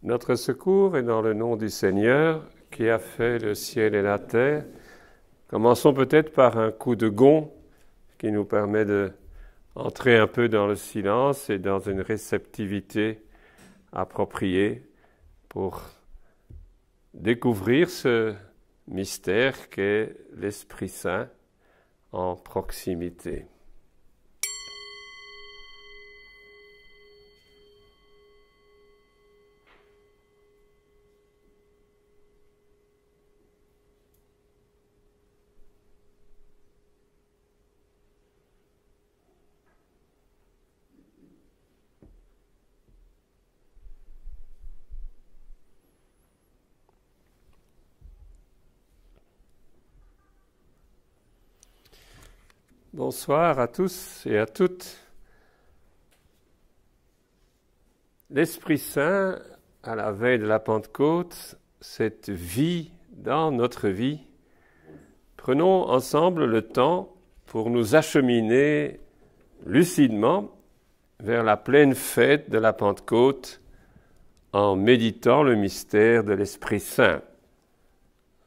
Notre secours est dans le nom du Seigneur qui a fait le ciel et la terre. Commençons peut-être par un coup de gong qui nous permet d'entrer un peu dans le silence et dans une réceptivité appropriée pour découvrir ce mystère qu'est l'Esprit Saint en proximité. Bonsoir à tous et à toutes. L'Esprit Saint, à la veille de la Pentecôte, cette vie dans notre vie, prenons ensemble le temps pour nous acheminer lucidement vers la pleine fête de la Pentecôte en méditant le mystère de l'Esprit Saint.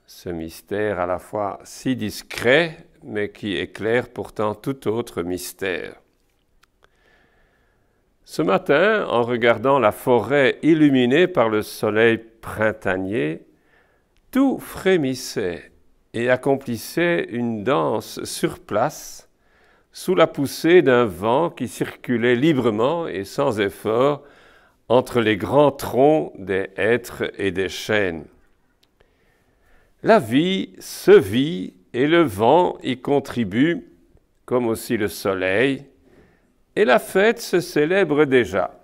Ce mystère à la fois si discret, mais qui éclaire pourtant tout autre mystère. Ce matin, en regardant la forêt illuminée par le soleil printanier, tout frémissait et accomplissait une danse sur place, sous la poussée d'un vent qui circulait librement et sans effort entre les grands troncs des hêtres et des chênes. La vie se vit et le vent y contribue, comme aussi le soleil, et la fête se célèbre déjà.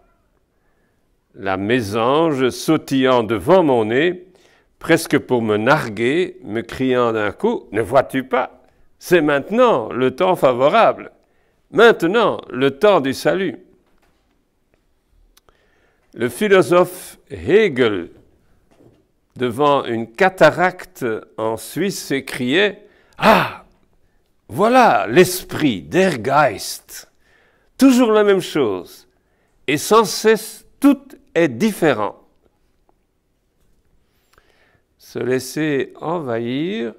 La mésange sautillant devant mon nez, presque pour me narguer, me criant d'un coup « Ne vois-tu pas? C'est maintenant le temps favorable, maintenant le temps du salut. » Le philosophe Hegel, devant une cataracte en Suisse, s'écriait « Ah, voilà l'esprit, der Geist, toujours la même chose, et sans cesse tout est différent. » Se laisser envahir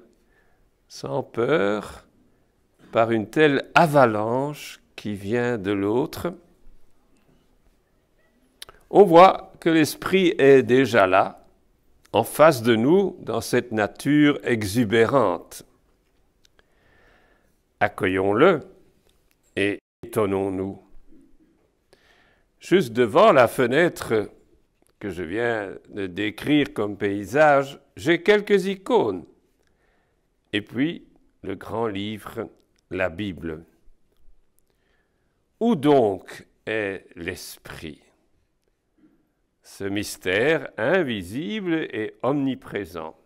sans peur par une telle avalanche qui vient de l'autre, on voit que l'esprit est déjà là, en face de nous, dans cette nature exubérante. Accueillons-le et étonnons-nous. Juste devant la fenêtre que je viens de décrire comme paysage, j'ai quelques icônes. Et puis, le grand livre, la Bible. Où donc est l'esprit? Ce mystère invisible et omniprésent.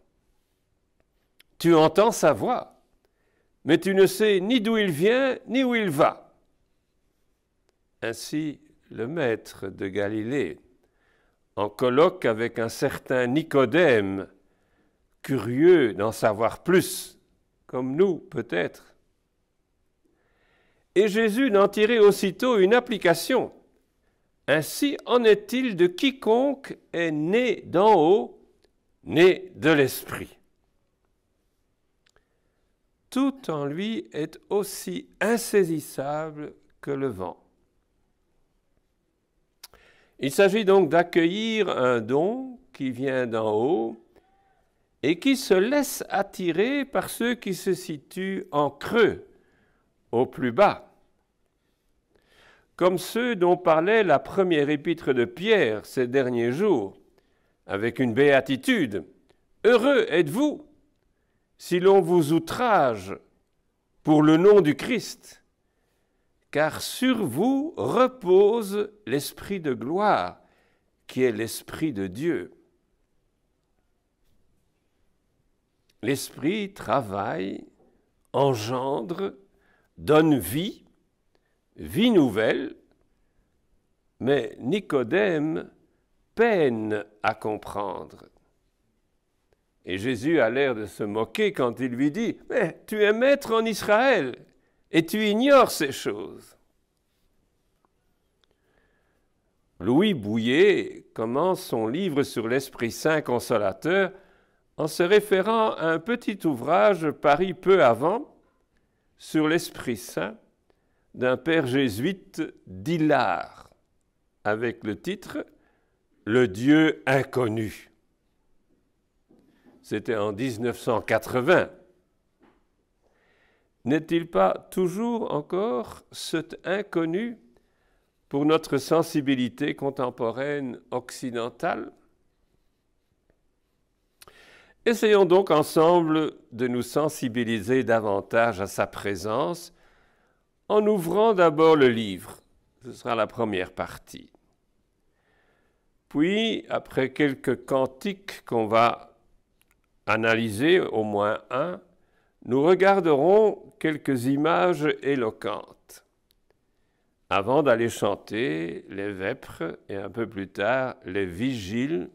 Tu entends sa voix, mais tu ne sais ni d'où il vient, ni où il va. Ainsi, le maître de Galilée, en colloque avec un certain Nicodème, curieux d'en savoir plus, comme nous peut-être. Et Jésus n'en tirait aussitôt une application. Ainsi en est-il de quiconque est né d'en haut, né de l'Esprit. Tout en lui est aussi insaisissable que le vent. Il s'agit donc d'accueillir un don qui vient d'en haut et qui se laisse attirer par ceux qui se situent en creux, au plus bas. Comme ceux dont parlait la première épître de Pierre ces derniers jours, avec une béatitude. « Heureux êtes-vous si l'on vous outrage pour le nom du Christ, car sur vous repose l'Esprit de gloire, qui est l'Esprit de Dieu. » L'Esprit travaille, engendre, donne vie, vie nouvelle, mais Nicodème peine à comprendre. Et Jésus a l'air de se moquer quand il lui dit « Mais tu es maître en Israël et tu ignores ces choses. » Louis Bouillet commence son livre sur l'Esprit Saint consolateur en se référant à un petit ouvrage paru peu avant sur l'Esprit Saint d'un père jésuite d'Hillard, avec le titre « Le Dieu inconnu ». C'était en 1980. N'est-il pas toujours encore cet inconnu pour notre sensibilité contemporaine occidentale? Essayons donc ensemble de nous sensibiliser davantage à sa présence en ouvrant d'abord le livre. Ce sera la première partie. Puis, après quelques cantiques qu'on va analyser, au moins un, nous regarderons quelques images éloquentes, avant d'aller chanter les vêpres et un peu plus tard les vigiles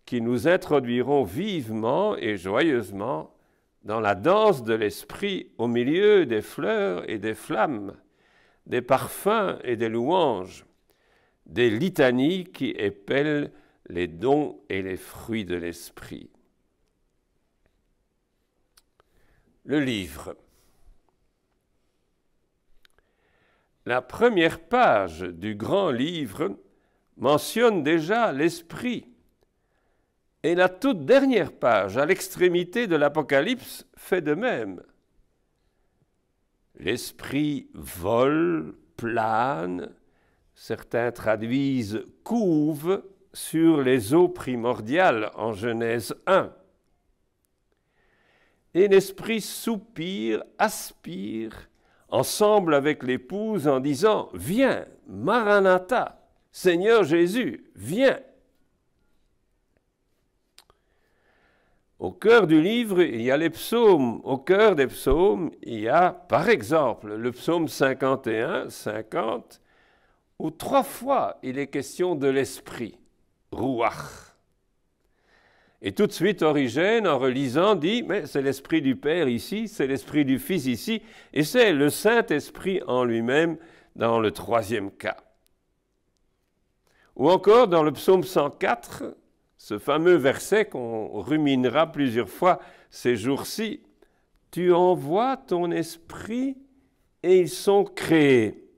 qui nous introduiront vivement et joyeusement dans la danse de l'esprit au milieu des fleurs et des flammes, des parfums et des louanges, des litanies qui épellent les dons et les fruits de l'esprit. Le livre. La première page du grand livre mentionne déjà l'esprit, et la toute dernière page, à l'extrémité de l'Apocalypse, fait de même. L'esprit vole, plane, certains traduisent couve sur les eaux primordiales en Genèse 1. Et l'esprit soupire, aspire, ensemble avec l'épouse en disant « Viens, Maranatha, Seigneur Jésus, viens !» Au cœur du livre, il y a les psaumes. Au cœur des psaumes, il y a, par exemple, le psaume 51, 50, où 3 fois il est question de l'esprit, Ruach. Et tout de suite, Origène, en relisant, dit, mais c'est l'esprit du Père ici, c'est l'esprit du Fils ici, et c'est le Saint-Esprit en lui-même dans le 3e cas. Ou encore dans le psaume 104, ce fameux verset qu'on ruminera plusieurs fois ces jours-ci, « Tu envoies ton esprit et ils sont créés.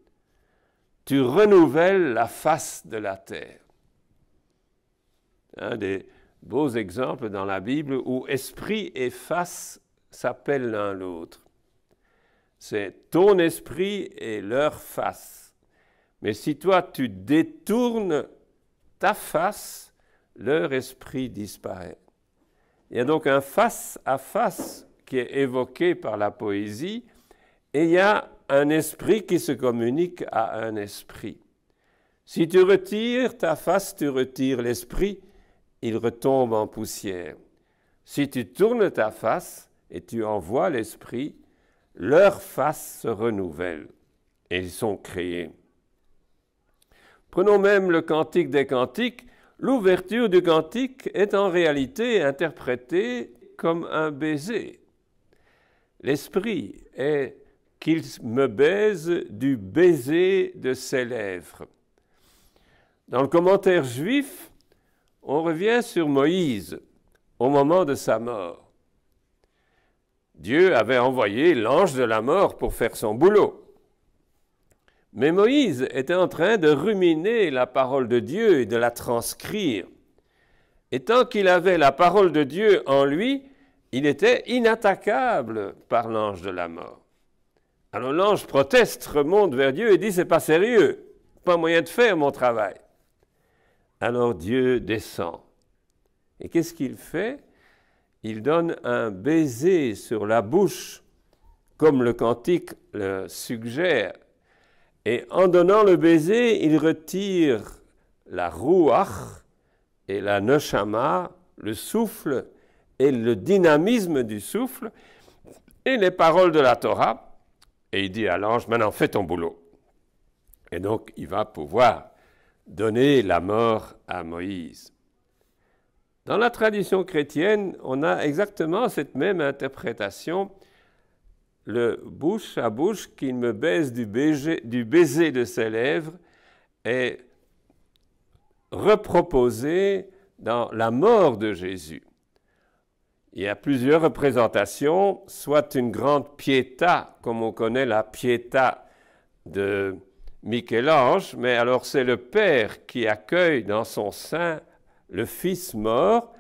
Tu renouvelles la face de la terre. » Un des beaux exemples dans la Bible où esprit et face s'appellent l'un l'autre. C'est ton esprit et leur face. Mais si toi tu détournes ta face, leur esprit disparaît. Il y a donc un face-à-face qui est évoqué par la poésie, et il y a un esprit qui se communique à un esprit. Si tu retires ta face, tu retires l'esprit, il retombe en poussière. Si tu tournes ta face et tu envoies l'esprit, leur face se renouvelle et ils sont créés. Prenons même le Cantique des Cantiques. L'ouverture du cantique est en réalité interprétée comme un baiser. L'esprit est qu'il me baise du baiser de ses lèvres. Dans le commentaire juif, on revient sur Moïse au moment de sa mort. Dieu avait envoyé l'ange de la mort pour faire son boulot. Mais Moïse était en train de ruminer la parole de Dieu et de la transcrire. Et tant qu'il avait la parole de Dieu en lui, il était inattaquable par l'ange de la mort. Alors l'ange proteste, remonte vers Dieu et dit « c'est pas sérieux, pas moyen de faire mon travail ». Alors Dieu descend. Et qu'est-ce qu'il fait? Il donne un baiser sur la bouche, comme le cantique le suggère. Et en donnant le baiser, il retire la ruach et la neshama, le souffle et le dynamisme du souffle, et les paroles de la Torah. Et il dit à l'ange, maintenant fais ton boulot. Et donc il va pouvoir donner la mort à Moïse. Dans la tradition chrétienne, on a exactement cette même interprétation, le bouche à bouche qui me baise du baiser de ses lèvres est reproposé dans la mort de Jésus. Il y a plusieurs représentations, soit une grande pietà, comme on connaît la pietà de Michel-Ange, mais alors c'est le Père qui accueille dans son sein le Fils mort,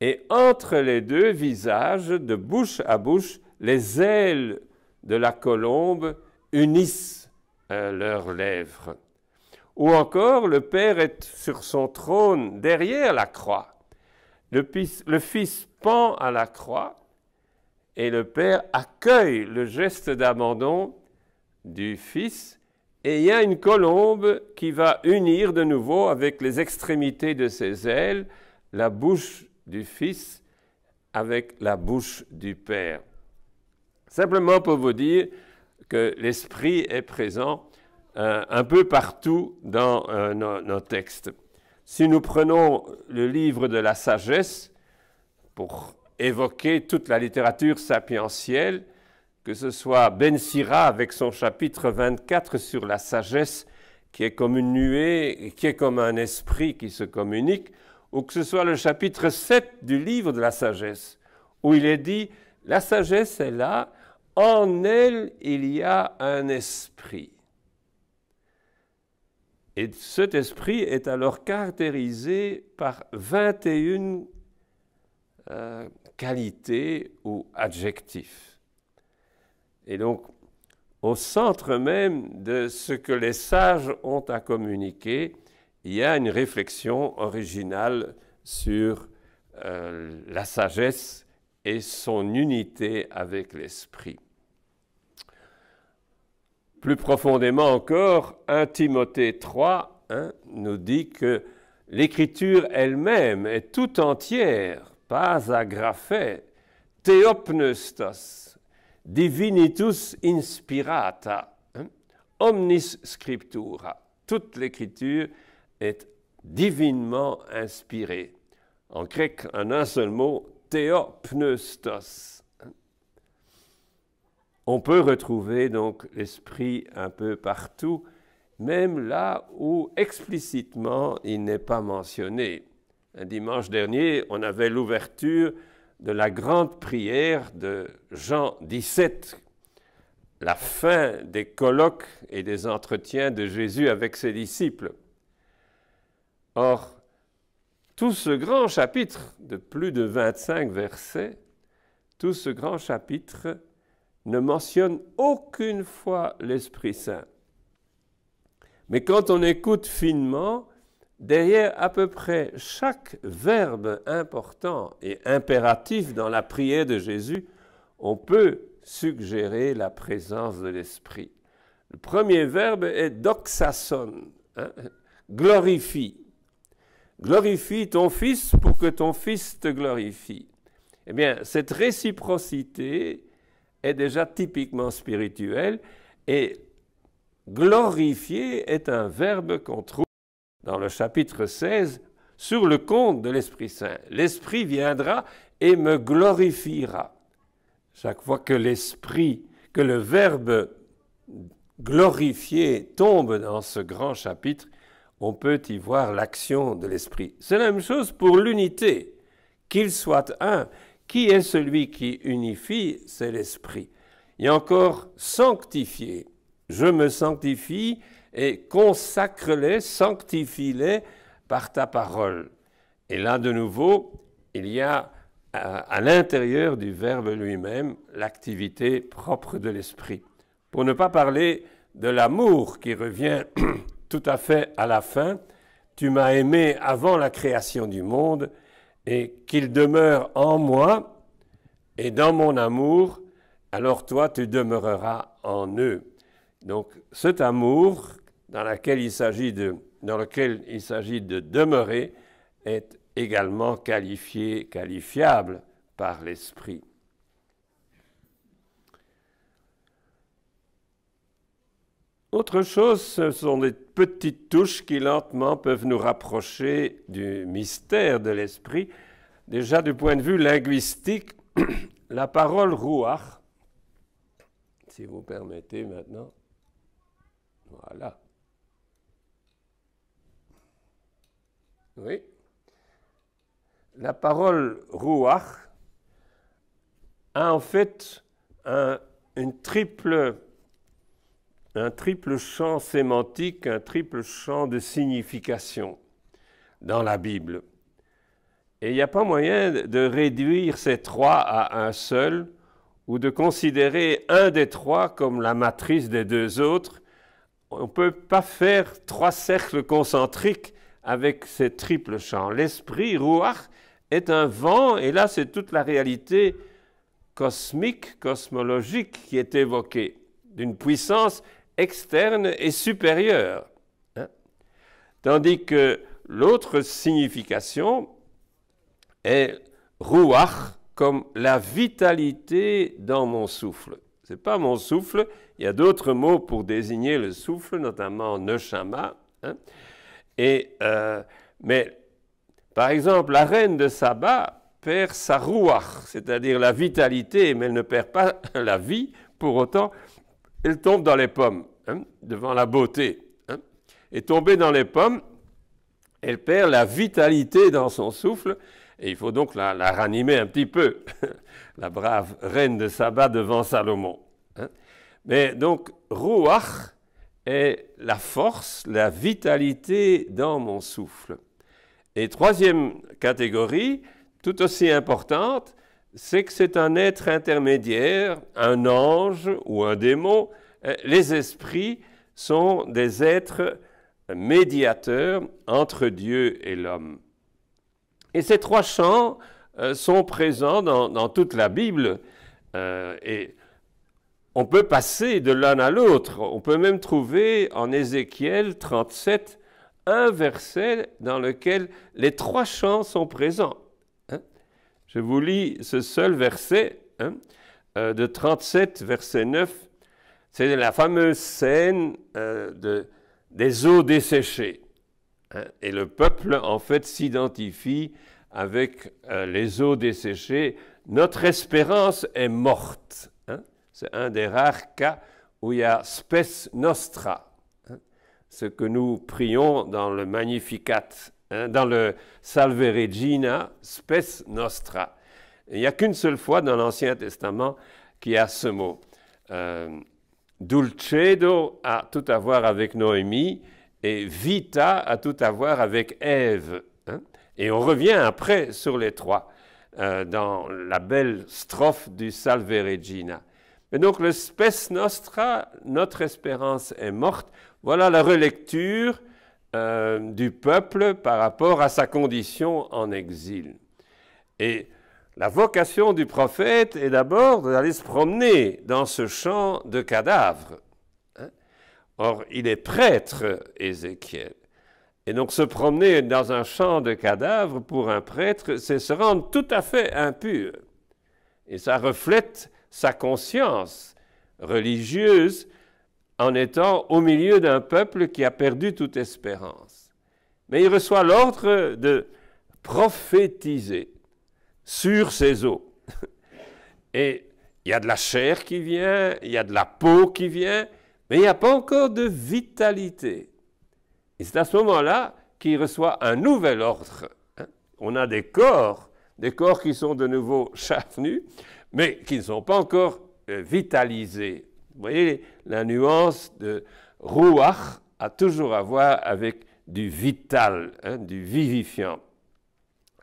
et entre les deux visages, de bouche à bouche, les ailes de la colombe unissent leurs lèvres. Ou encore, le Père est sur son trône derrière la croix. Le Fils pend à la croix et le Père accueille le geste d'abandon du Fils, et il y a une colombe qui va unir de nouveau avec les extrémités de ses ailes la bouche du Fils avec la bouche du Père. Simplement pour vous dire que l'Esprit est présent un peu partout dans nos textes. Si nous prenons le livre de la sagesse pour évoquer toute la littérature sapientielle, que ce soit Ben Sira avec son chapitre 24 sur la sagesse qui est comme une nuée, qui est comme un esprit qui se communique, ou que ce soit le chapitre 7 du livre de la sagesse, où il est dit « La sagesse est là, en elle il y a un esprit ». Et cet esprit est alors caractérisé par 21 qualités ou adjectifs. Et donc, au centre même de ce que les sages ont à communiquer, il y a une réflexion originale sur la sagesse et son unité avec l'esprit. Plus profondément encore, 1 Timothée 3 nous dit que l'écriture elle-même est tout entière, pas agraphée, theopneustos, divinitus inspirata, omnis scriptura. Toute l'écriture est divinement inspirée. En grec, en un seul mot, theopneustos. On peut retrouver donc l'esprit un peu partout, même là où explicitement il n'est pas mentionné. Un dimanche dernier, on avait l'ouverture de la grande prière de Jean 17, la fin des colloques et des entretiens de Jésus avec ses disciples. Or, tout ce grand chapitre de plus de 25 versets, tout ce grand chapitre ne mentionne aucune fois l'Esprit Saint. Mais quand on écoute finement, derrière à peu près chaque verbe important et impératif dans la prière de Jésus, on peut suggérer la présence de l'Esprit. Le premier verbe est doxason, glorifie. Glorifie ton Fils pour que ton Fils te glorifie. Eh bien, cette réciprocité est déjà typiquement spirituelle, et glorifier est un verbe qu'on trouve dans le chapitre 16 sur le compte de l'Esprit Saint. L'Esprit viendra et me glorifiera. Chaque fois que l'Esprit, que le verbe glorifier tombe dans ce grand chapitre, on peut y voir l'action de l'Esprit. C'est la même chose pour l'unité, qu'il soit un. Qui est celui qui unifie? C'est l'Esprit. Il y a encore sanctifier. Je me sanctifie et consacre-les, sanctifie-les par ta parole. Et là, de nouveau, il y a à l'intérieur du verbe lui-même l'activité propre de l'Esprit. Pour ne pas parler de l'amour qui revient tout à fait à la fin, tu m'as aimé avant la création du monde, et qu'il demeure en moi et dans mon amour, alors toi tu demeureras en eux. Donc cet amour dans lequel il s'agit de demeurer est également qualifiable par l'Esprit. Autre chose, ce sont des petites touches qui lentement peuvent nous rapprocher du mystère de l'Esprit. Déjà du point de vue linguistique, la parole ruach, si vous permettez maintenant, voilà. Oui. La parole ruach a en fait un triple champ sémantique, un triple champ de signification dans la Bible. Et il n'y a pas moyen de réduire ces trois à un seul ou de considérer un des trois comme la matrice des deux autres. On ne peut pas faire trois cercles concentriques avec ces triples champs. L'esprit, ruach, est un vent, et là c'est toute la réalité cosmique, cosmologique qui est évoquée, d'une puissance externe et supérieure. Tandis que l'autre signification est ruach comme la vitalité dans mon souffle. Ce n'est pas mon souffle, il y a d'autres mots pour désigner le souffle, notamment neshama. Mais par exemple, la reine de Saba perd sa ruach, c'est-à-dire la vitalité, mais elle ne perd pas la vie. Pour autant, elle tombe dans les pommes, devant la beauté. Et tombée dans les pommes, elle perd la vitalité dans son souffle, et il faut donc la ranimer un petit peu, la brave reine de Saba devant Salomon. Mais donc, ruach est la force, la vitalité dans mon souffle. Et troisième catégorie, tout aussi importante, c'est que c'est un être intermédiaire, un ange ou un démon. Les esprits sont des êtres médiateurs entre Dieu et l'homme. Et ces trois champs sont présents dans toute la Bible. Et on peut passer de l'un à l'autre. On peut même trouver en Ézéchiel 37 un verset dans lequel les trois champs sont présents. Je vous lis ce seul verset de 37, verset 9. C'est la fameuse scène des eaux desséchées. Et le peuple, en fait, s'identifie avec les eaux desséchées. Notre espérance est morte. C'est un des rares cas où il y a spes nostra, ce que nous prions dans le Magnificat, dans le Salve Regina, spes nostra. Il n'y a qu'une seule fois dans l'Ancien Testament qui a ce mot. Dulcedo a tout à voir avec Noémie et vita a tout à voir avec Ève. Et on revient après sur les trois dans la belle strophe du Salve Regina. Et donc le spes nostra, notre espérance est morte, voilà la relecture du peuple par rapport à sa condition en exil. Et la vocation du prophète est d'abord d'aller se promener dans ce champ de cadavres. Or, il est prêtre, Ézéchiel. Et donc se promener dans un champ de cadavres pour un prêtre, c'est se rendre tout à fait impur. Et ça reflète sa conscience religieuse en étant au milieu d'un peuple qui a perdu toute espérance. Mais il reçoit l'ordre de prophétiser sur ces eaux. Et il y a de la chair qui vient, il y a de la peau qui vient, mais il n'y a pas encore de vitalité. Et c'est à ce moment-là qu'il reçoit un nouvel ordre. On a des corps qui sont de nouveau chavenus, mais qui ne sont pas encore vitalisés. Vous voyez, la nuance de ruach a toujours à voir avec du vital, du vivifiant.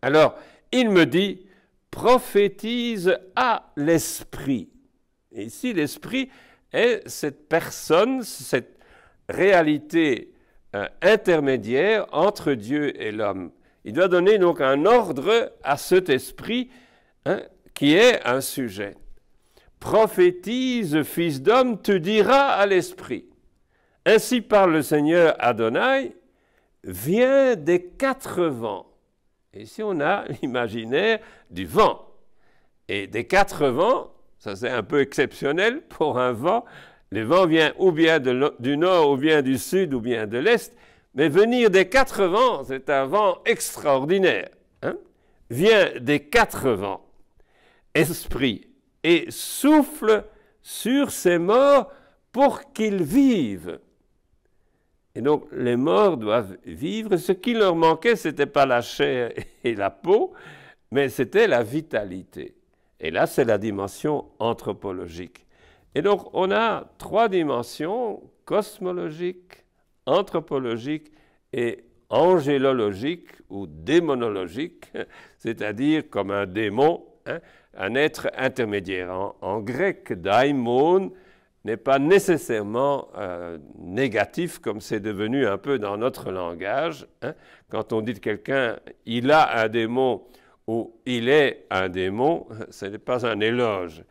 Alors, il me dit, prophétise à l'esprit. Et ici, l'esprit est cette personne, cette réalité intermédiaire entre Dieu et l'homme. Il doit donner donc un ordre à cet esprit qui est un sujet. Prophétise, fils d'homme, tu diras à l'esprit. Ainsi parle le Seigneur Adonai, viens des quatre vents. Et ici on a l'imaginaire du vent. Et des quatre vents, ça c'est un peu exceptionnel pour un vent. Le vent vient ou bien du nord, ou bien du sud, ou bien de l'est. Mais venir des quatre vents, c'est un vent extraordinaire. Vient des quatre vents. Esprit. Et souffle sur ces morts pour qu'ils vivent. Et donc, les morts doivent vivre. Ce qui leur manquait, ce n'était pas la chair et la peau, mais c'était la vitalité. Et là, c'est la dimension anthropologique. Et donc, on a trois dimensions, cosmologique, anthropologique et angélologique ou démonologique, c'est-à-dire comme un démon, hein, un être intermédiaire. En grec, daimon n'est pas nécessairement négatif comme c'est devenu un peu dans notre langage. Hein. Quand on dit de quelqu'un « il a un démon » ou « il est un démon », ce n'est pas un éloge.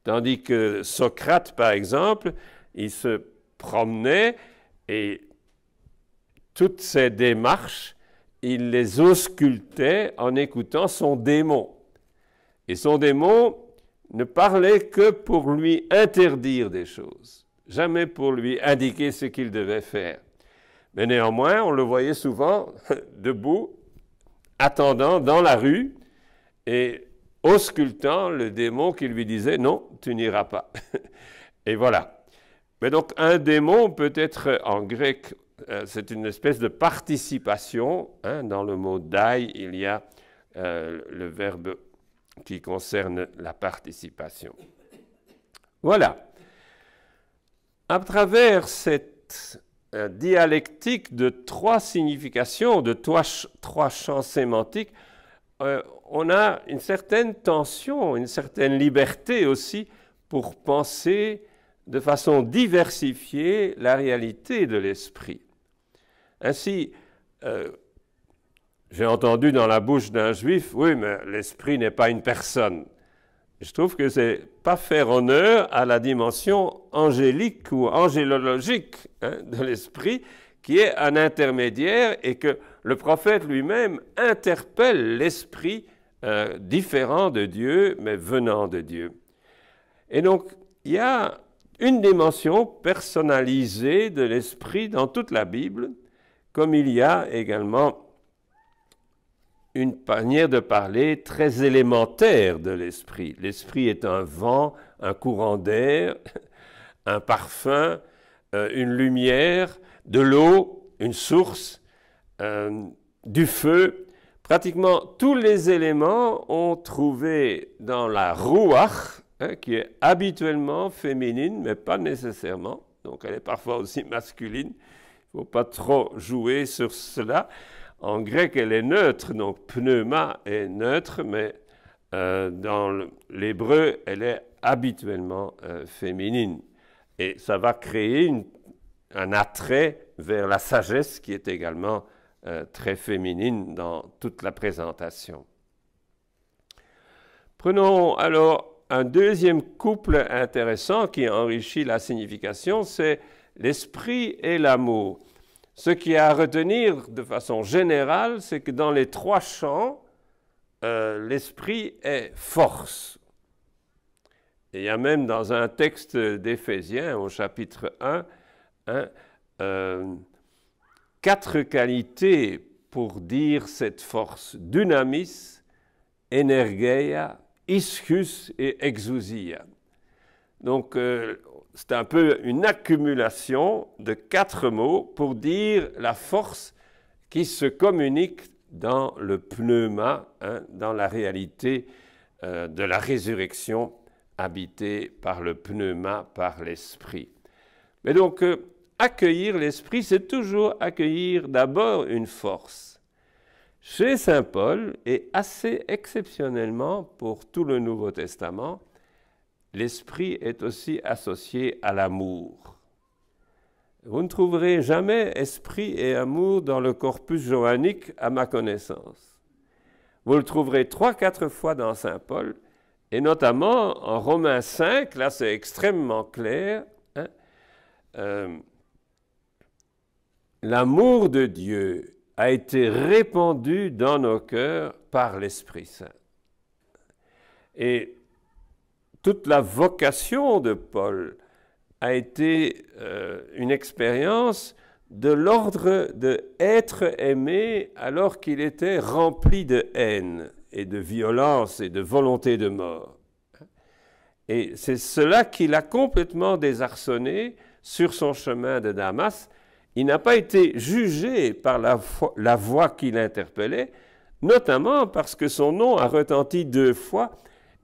Tandis que Socrate, par exemple, il se promenait et toutes ses démarches, il les auscultait en écoutant son démon. Et son démon ne parlait que pour lui interdire des choses, jamais pour lui indiquer ce qu'il devait faire. Mais néanmoins, on le voyait souvent debout, attendant dans la rue et auscultant le démon qui lui disait « non, tu n'iras pas ». Et voilà. Mais donc un démon peut être en grec, c'est une espèce de participation. Hein, dans le mot dai, il y a le verbe qui concerne la participation. Voilà. À travers cette dialectique de trois significations, de trois champs sémantiques, on a une certaine tension, une certaine liberté aussi pour penser de façon diversifiée la réalité de l'esprit. Ainsi, j'ai entendu dans la bouche d'un juif, oui, mais l'esprit n'est pas une personne. Je trouve que ce n'est pas faire honneur à la dimension angélique ou angélologique, hein, de l'esprit, qui est un intermédiaire et que le prophète lui-même interpelle l'esprit différent de Dieu, mais venant de Dieu. Et donc, il y a une dimension personnalisée de l'esprit dans toute la Bible, comme il y a également une manière de parler très élémentaire de l'esprit. L'esprit est un vent, un courant d'air, un parfum, une lumière, de l'eau, une source, du feu. Pratiquement tous les éléments ont trouvé dans la ruach, hein, qui est habituellement féminine, mais pas nécessairement, donc elle est parfois aussi masculine. Il ne faut pas trop jouer sur cela. En grec, elle est neutre, donc pneuma est neutre, mais dans l'hébreu, elle est habituellement féminine. Et ça va créer un attrait vers la sagesse qui est également très féminine dans toute la présentation. Prenons alors un deuxième couple intéressant qui enrichit la signification, c'est l'esprit et l'amour. Ce qui est à retenir de façon générale, c'est que dans les trois champs, l'esprit est force. Et il y a même dans un texte d'Éphésiens, au chapitre 1, quatre qualités pour dire cette force: dynamis, energeia, ischus et exousia. Donc, c'est un peu une accumulation de quatre mots pour dire la force qui se communique dans le pneuma, hein, dans la réalité de la résurrection habitée par le pneuma, par l'esprit. Mais donc, accueillir l'esprit, c'est toujours accueillir d'abord une force. Chez saint Paul, et assez exceptionnellement pour tout le Nouveau Testament, l'esprit est aussi associé à l'amour. Vous ne trouverez jamais esprit et amour dans le corpus johannique à ma connaissance. Vous le trouverez 3-4 fois dans saint Paul, et notamment en Romains 5, là c'est extrêmement clair, hein, l'amour de Dieu a été répandu dans nos cœurs par l'Esprit Saint. Et toute la vocation de Paul a été une expérience de l'ordre d'être aimé alors qu'il était rempli de haine et de violence et de volonté de mort. Et c'est cela qui l'a complètement désarçonné sur son chemin de Damas. il n'a pas été jugé par la voix qui l'interpellait, notamment parce que son nom a retenti 2 fois.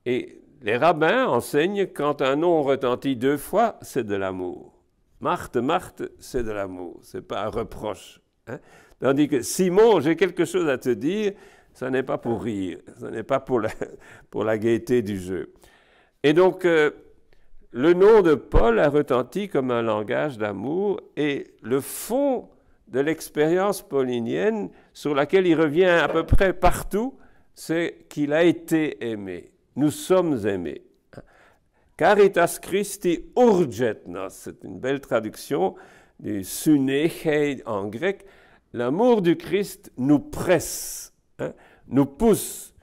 Et les rabbins enseignent que quand un nom retentit 2 fois, c'est de l'amour. Marthe, Marthe, c'est de l'amour, ce n'est pas un reproche. Hein? Tandis que Simon, j'ai quelque chose à te dire, ça n'est pas pour rire, ce n'est pas pour la gaieté du jeu. Et donc, le nom de Paul a retenti comme un langage d'amour et le fond de l'expérience paulinienne sur laquelle il revient à peu près partout, c'est qu'il a été aimé. Nous sommes aimés. Caritas Christi urget nos, c'est une belle traduction du sunechei en grec. L'amour du Christ nous presse, hein, nous pousse,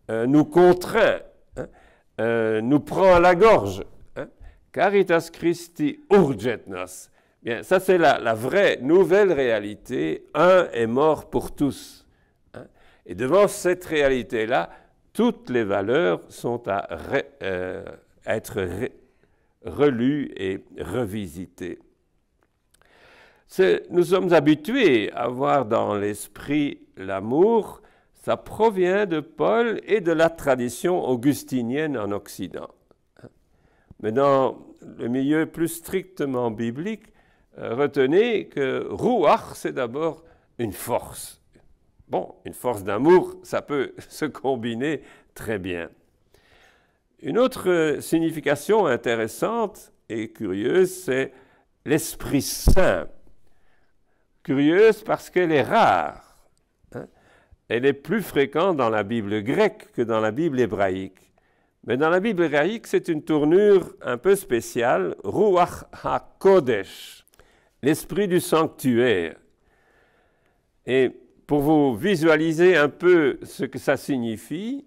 nous contraint, hein, nous prend à la gorge. Hein. Caritas Christi urget nos. Bien, ça c'est la vraie nouvelle réalité. Un est mort pour tous. Hein. Et devant cette réalité-là, toutes les valeurs sont à être relues et revisitées. Nous sommes habitués à voir dans l'esprit l'amour, ça provient de Paul et de la tradition augustinienne en Occident. Mais dans le milieu plus strictement biblique, retenez que ruach, c'est d'abord une force. Bon, une force d'amour, ça peut se combiner très bien. Une autre signification intéressante et curieuse, c'est l'Esprit Saint. Curieuse parce qu'elle est rare. Hein? Elle est plus fréquente dans la Bible grecque que dans la Bible hébraïque. Mais dans la Bible hébraïque, c'est une tournure un peu spéciale, Ruach HaKodesh, l'esprit du sanctuaire. Et pour vous visualiser un peu ce que ça signifie,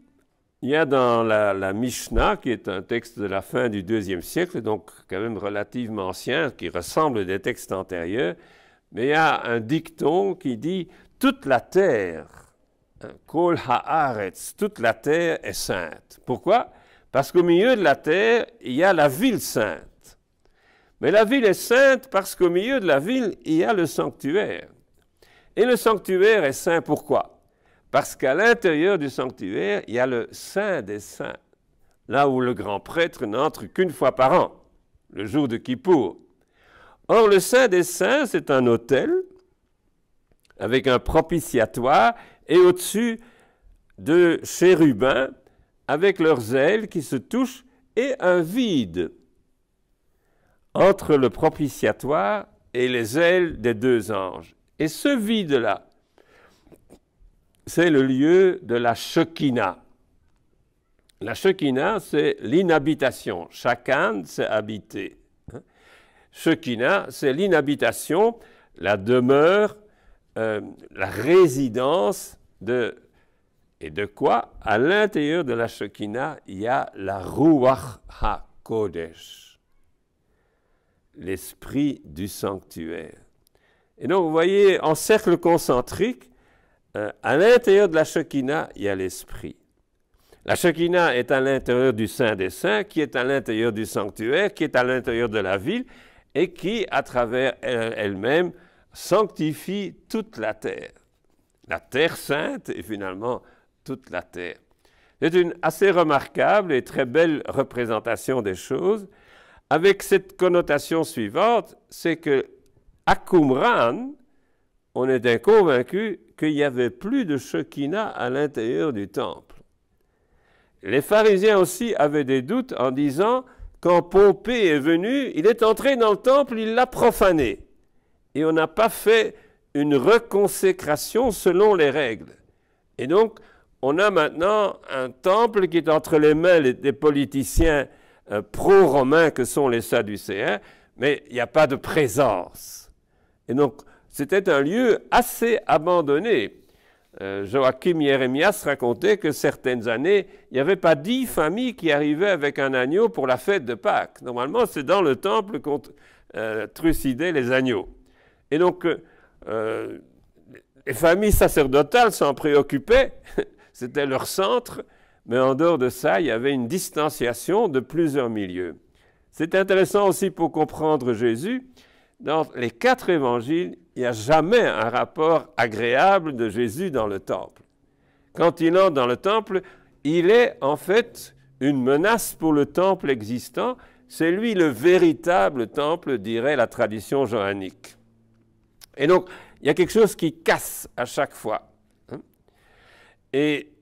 il y a dans la Mishnah, qui est un texte de la fin du IIe siècle, donc quand même relativement ancien, qui ressemble à des textes antérieurs, mais il y a un dicton qui dit « toute la terre, kol haaretz, toute la terre est sainte ». Pourquoi? Parce qu'au milieu de la terre, il y a la ville sainte. Mais la ville est sainte parce qu'au milieu de la ville, il y a le sanctuaire. Et le sanctuaire est saint, pourquoi? Parce qu'à l'intérieur du sanctuaire, il y a le Saint des Saints, là où le grand prêtre n'entre qu'une fois par an, le jour de Kippour. Or, le Saint des Saints, c'est un autel avec un propitiatoire et au-dessus 2 chérubins avec leurs ailes qui se touchent et un vide entre le propitiatoire et les ailes des 2 anges. Et ce vide-là, c'est le lieu de la Shekinah. La Shekinah, c'est l'inhabitation. Shakan, c'est habiter. Shekinah, c'est l'inhabitation, la demeure, la résidence de... Et de quoi? À l'intérieur de la Shekinah, il y a la Ruach HaKodesh, l'esprit du sanctuaire. Et donc, vous voyez, en cercle concentrique, à l'intérieur de la Shekinah, il y a l'esprit. La Shekinah est à l'intérieur du Saint des Saints, qui est à l'intérieur du sanctuaire, qui est à l'intérieur de la ville, et qui, à travers elle-même, sanctifie toute la terre. La terre sainte et finalement toute la terre. C'est une assez remarquable et très belle représentation des choses, avec cette connotation suivante, c'est que à Qumran, on était convaincu qu'il n'y avait plus de Shekinah à l'intérieur du temple. Les pharisiens aussi avaient des doutes en disant, quand Pompée est venu, il est entré dans le temple, il l'a profané. Et on n'a pas fait une reconsécration selon les règles. Et donc, on a maintenant un temple qui est entre les mains des politiciens pro-romains que sont les Sadducéens, mais il n'y a pas de présence. Et donc, c'était un lieu assez abandonné. Joachim Jérémias racontait que certaines années, il n'y avait pas 10 familles qui arrivaient avec un agneau pour la fête de Pâques. Normalement, c'est dans le temple qu'on trucidait les agneaux. Et donc, les familles sacerdotales s'en préoccupaient, c'était leur centre, mais en dehors de ça, il y avait une distanciation de plusieurs milieux. C'est intéressant aussi pour comprendre Jésus, dans les 4 évangiles, il n'y a jamais un rapport agréable de Jésus dans le temple. Quand il entre dans le temple, il est en fait une menace pour le temple existant. C'est lui le véritable temple, dirait la tradition johannique. Et donc, il y a quelque chose qui casse à chaque fois. Et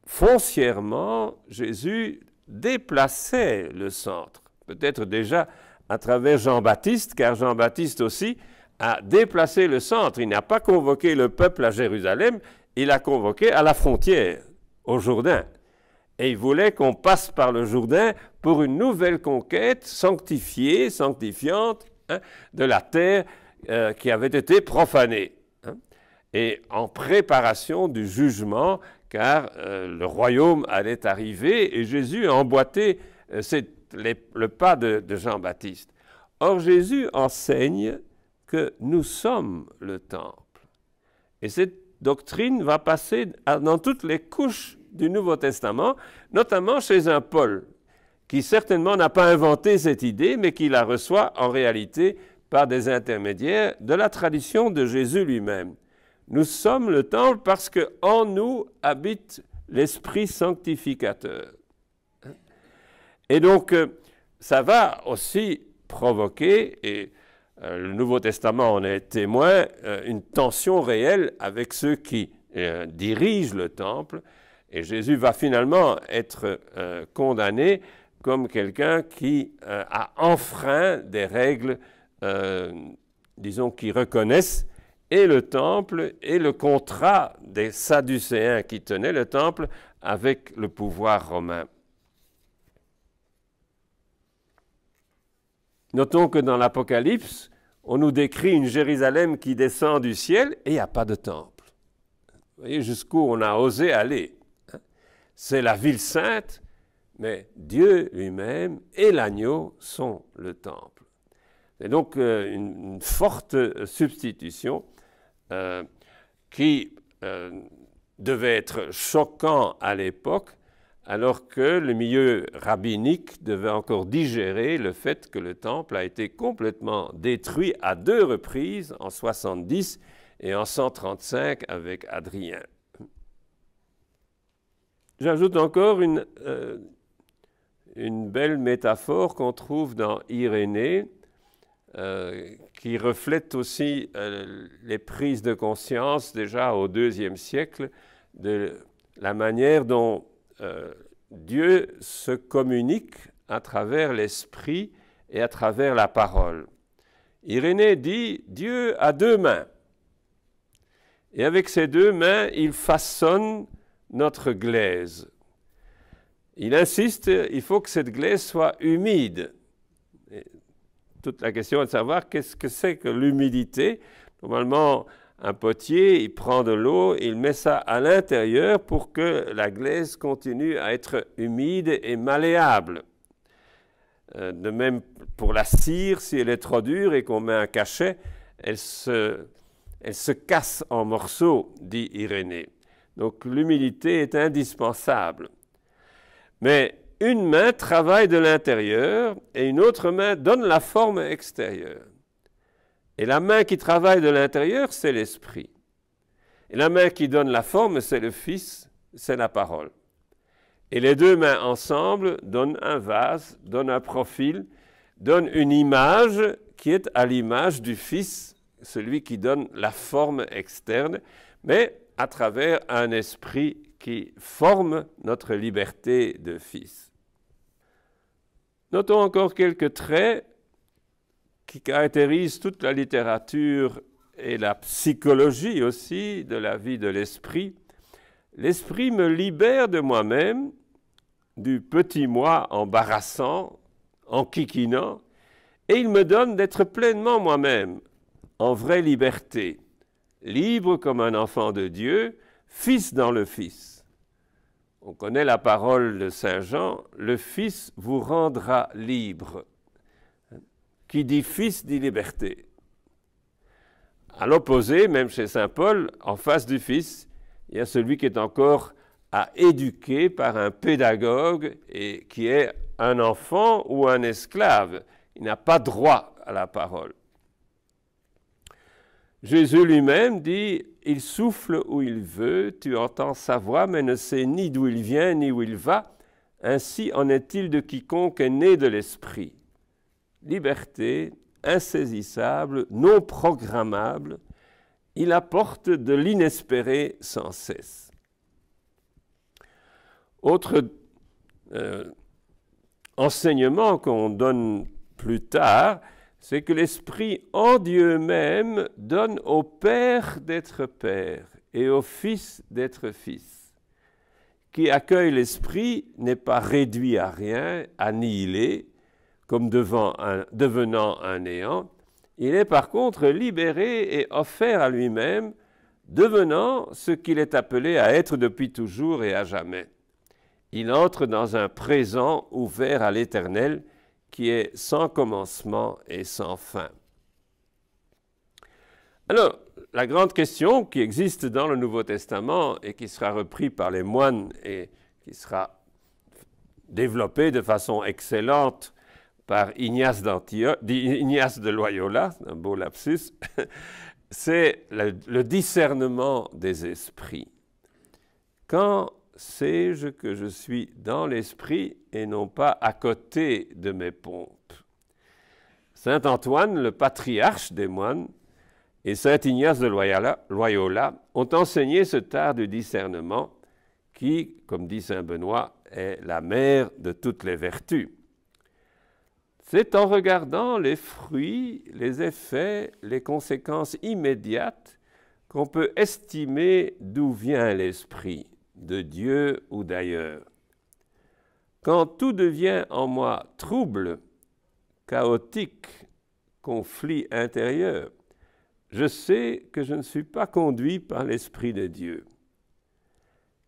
foncièrement, Jésus déplaçait le centre. Peut-être déjà à travers Jean-Baptiste, car Jean-Baptiste aussi a déplacé le centre. Il n'a pas convoqué le peuple à Jérusalem, il a convoqué à la frontière, au Jourdain. Et il voulait qu'on passe par le Jourdain pour une nouvelle conquête sanctifiée, sanctifiante, de la terre qui avait été profanée. Et en préparation du jugement, car le royaume allait arriver, et Jésus a emboîté le pas de Jean-Baptiste. Or, Jésus enseigne que nous sommes le temple. Et cette doctrine va passer dans toutes les couches du Nouveau Testament, notamment chez un Paul, qui certainement n'a pas inventé cette idée, mais qui la reçoit en réalité par des intermédiaires de la tradition de Jésus lui-même. Nous sommes le temple parce qu'en nous habite l'Esprit sanctificateur. Et donc, ça va aussi provoquer, et le Nouveau Testament en est témoin, une tension réelle avec ceux qui dirigent le temple. Et Jésus va finalement être condamné comme quelqu'un qui a enfreint des règles, disons, qui reconnaissent et le temple et le contrat des Sadducéens qui tenaient le temple avec le pouvoir romain. Notons que dans l'Apocalypse, on nous décrit une Jérusalem qui descend du ciel et il n'y a pas de temple. Vous voyez jusqu'où on a osé aller. C'est la ville sainte, mais Dieu lui-même et l'agneau sont le temple. C'est donc une forte substitution qui devait être choquant à l'époque, alors que le milieu rabbinique devait encore digérer le fait que le temple a été complètement détruit à 2 reprises, en 70 et en 135 avec Adrien. J'ajoute encore une belle métaphore qu'on trouve dans Irénée, qui reflète aussi les prises de conscience déjà au IIe siècle de la manière dont Dieu se communique à travers l'esprit et à travers la parole. Irénée dit « Dieu a 2 mains, et avec ses 2 mains, il façonne notre glaise. Il insiste, il faut que cette glaise soit humide. » Et toute la question est de savoir qu'est-ce que c'est que l'humidité. Normalement, un potier, il prend de l'eau, il met ça à l'intérieur pour que la glaise continue à être humide et malléable. De même pour la cire, si elle est trop dure et qu'on met un cachet, elle se casse en morceaux, dit Irénée. Donc l'humidité est indispensable. Mais une main travaille de l'intérieur et une autre main donne la forme extérieure. Et la main qui travaille de l'intérieur, c'est l'esprit. Et la main qui donne la forme, c'est le Fils, c'est la parole. Et les 2 mains ensemble donnent un vase, donnent un profil, donnent une image qui est à l'image du Fils, celui qui donne la forme externe, mais à travers un esprit qui forme notre liberté de Fils. Notons encore quelques traits qui caractérise toute la littérature et la psychologie aussi de la vie de l'esprit. L'esprit me libère de moi-même, du petit moi embarrassant, enquiquinant, et il me donne d'être pleinement moi-même, en vraie liberté, libre comme un enfant de Dieu, fils dans le Fils. On connaît la parole de Saint Jean, le Fils vous rendra libre. Qui dit Fils dit liberté. À l'opposé, même chez Saint Paul, en face du Fils, il y a celui qui est encore à éduquer par un pédagogue et qui est un enfant ou un esclave. Il n'a pas droit à la parole. Jésus lui-même dit, il souffle où il veut, tu entends sa voix, mais ne sais ni d'où il vient, ni où il va. Ainsi en est-il de quiconque est né de l'Esprit. Liberté, insaisissable, non programmable, il apporte de l'inespéré sans cesse. Autre enseignement qu'on donne plus tard, c'est que l'Esprit en Dieu même donne au Père d'être Père et au Fils d'être Fils. Qui accueille l'Esprit n'est pas réduit à rien, annihilé, comme devenant un néant. Il est par contre libéré et offert à lui-même, devenant ce qu'il est appelé à être depuis toujours et à jamais. Il entre dans un présent ouvert à l'Éternel, qui est sans commencement et sans fin. Alors, la grande question qui existe dans le Nouveau Testament et qui sera reprise par les moines et qui sera développée de façon excellente par Ignace de Loyola, un beau lapsus, c'est le discernement des esprits. Quand sais-je que je suis dans l'esprit et non pas à côté de mes pompes? Saint Antoine, le patriarche des moines, et saint Ignace de Loyola ont enseigné ce art du discernement qui, comme dit saint Benoît, est la mère de toutes les vertus. C'est en regardant les fruits, les effets, les conséquences immédiates qu'on peut estimer d'où vient l'esprit, de Dieu ou d'ailleurs. Quand tout devient en moi trouble, chaotique, conflit intérieur, je sais que je ne suis pas conduit par l'Esprit de Dieu,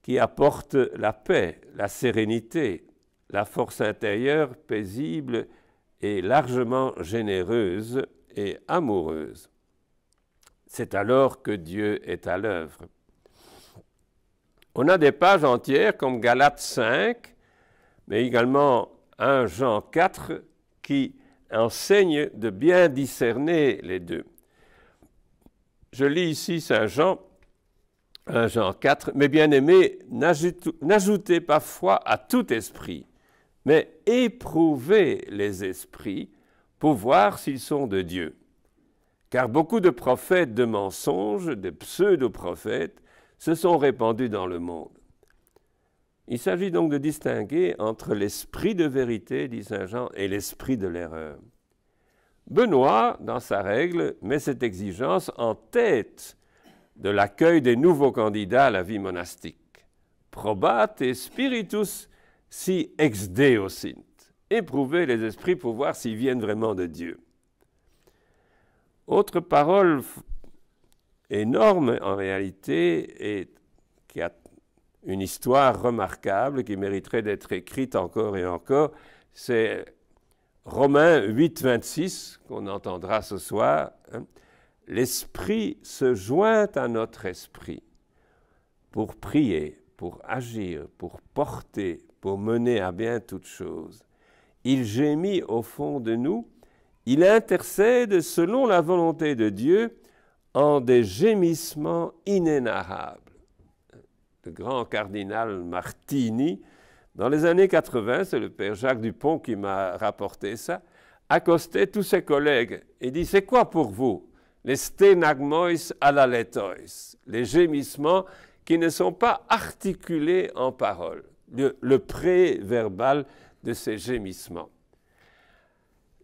qui apporte la paix, la sérénité, la force intérieure paisible et largement généreuse et amoureuse. C'est alors que Dieu est à l'œuvre. On a des pages entières comme Galates 5, mais également 1 Jean 4 qui enseignent de bien discerner les deux. Je lis ici Saint Jean, 1 Jean 4, « Mes bien-aimés, n'ajoutez pas foi à tout esprit, mais éprouvez les esprits pour voir s'ils sont de Dieu. Car beaucoup de prophètes de mensonges, de pseudo-prophètes, se sont répandus dans le monde. » Il s'agit donc de distinguer entre l'esprit de vérité, dit Saint Jean, et l'esprit de l'erreur. Benoît, dans sa règle, met cette exigence en tête de l'accueil des nouveaux candidats à la vie monastique. Probate spiritus si ex Deo sint. Éprouver les esprits pour voir s'ils viennent vraiment de Dieu. Autre parole énorme en réalité et qui a une histoire remarquable qui mériterait d'être écrite encore et encore, c'est Romains 8, 26, qu'on entendra ce soir. L'esprit se joint à notre esprit pour prier, pour agir, pour porter, pour mener à bien toutes choses. Il gémit au fond de nous, il intercède selon la volonté de Dieu en des gémissements inénarrables. Le grand cardinal Martini, dans les années 80, c'est le père Jacques Dupont qui m'a rapporté ça, accostait tous ses collègues et dit « C'est quoi pour vous les stenagmois alaleitois » les gémissements qui ne sont pas articulés en paroles, le pré-verbal de ces gémissements.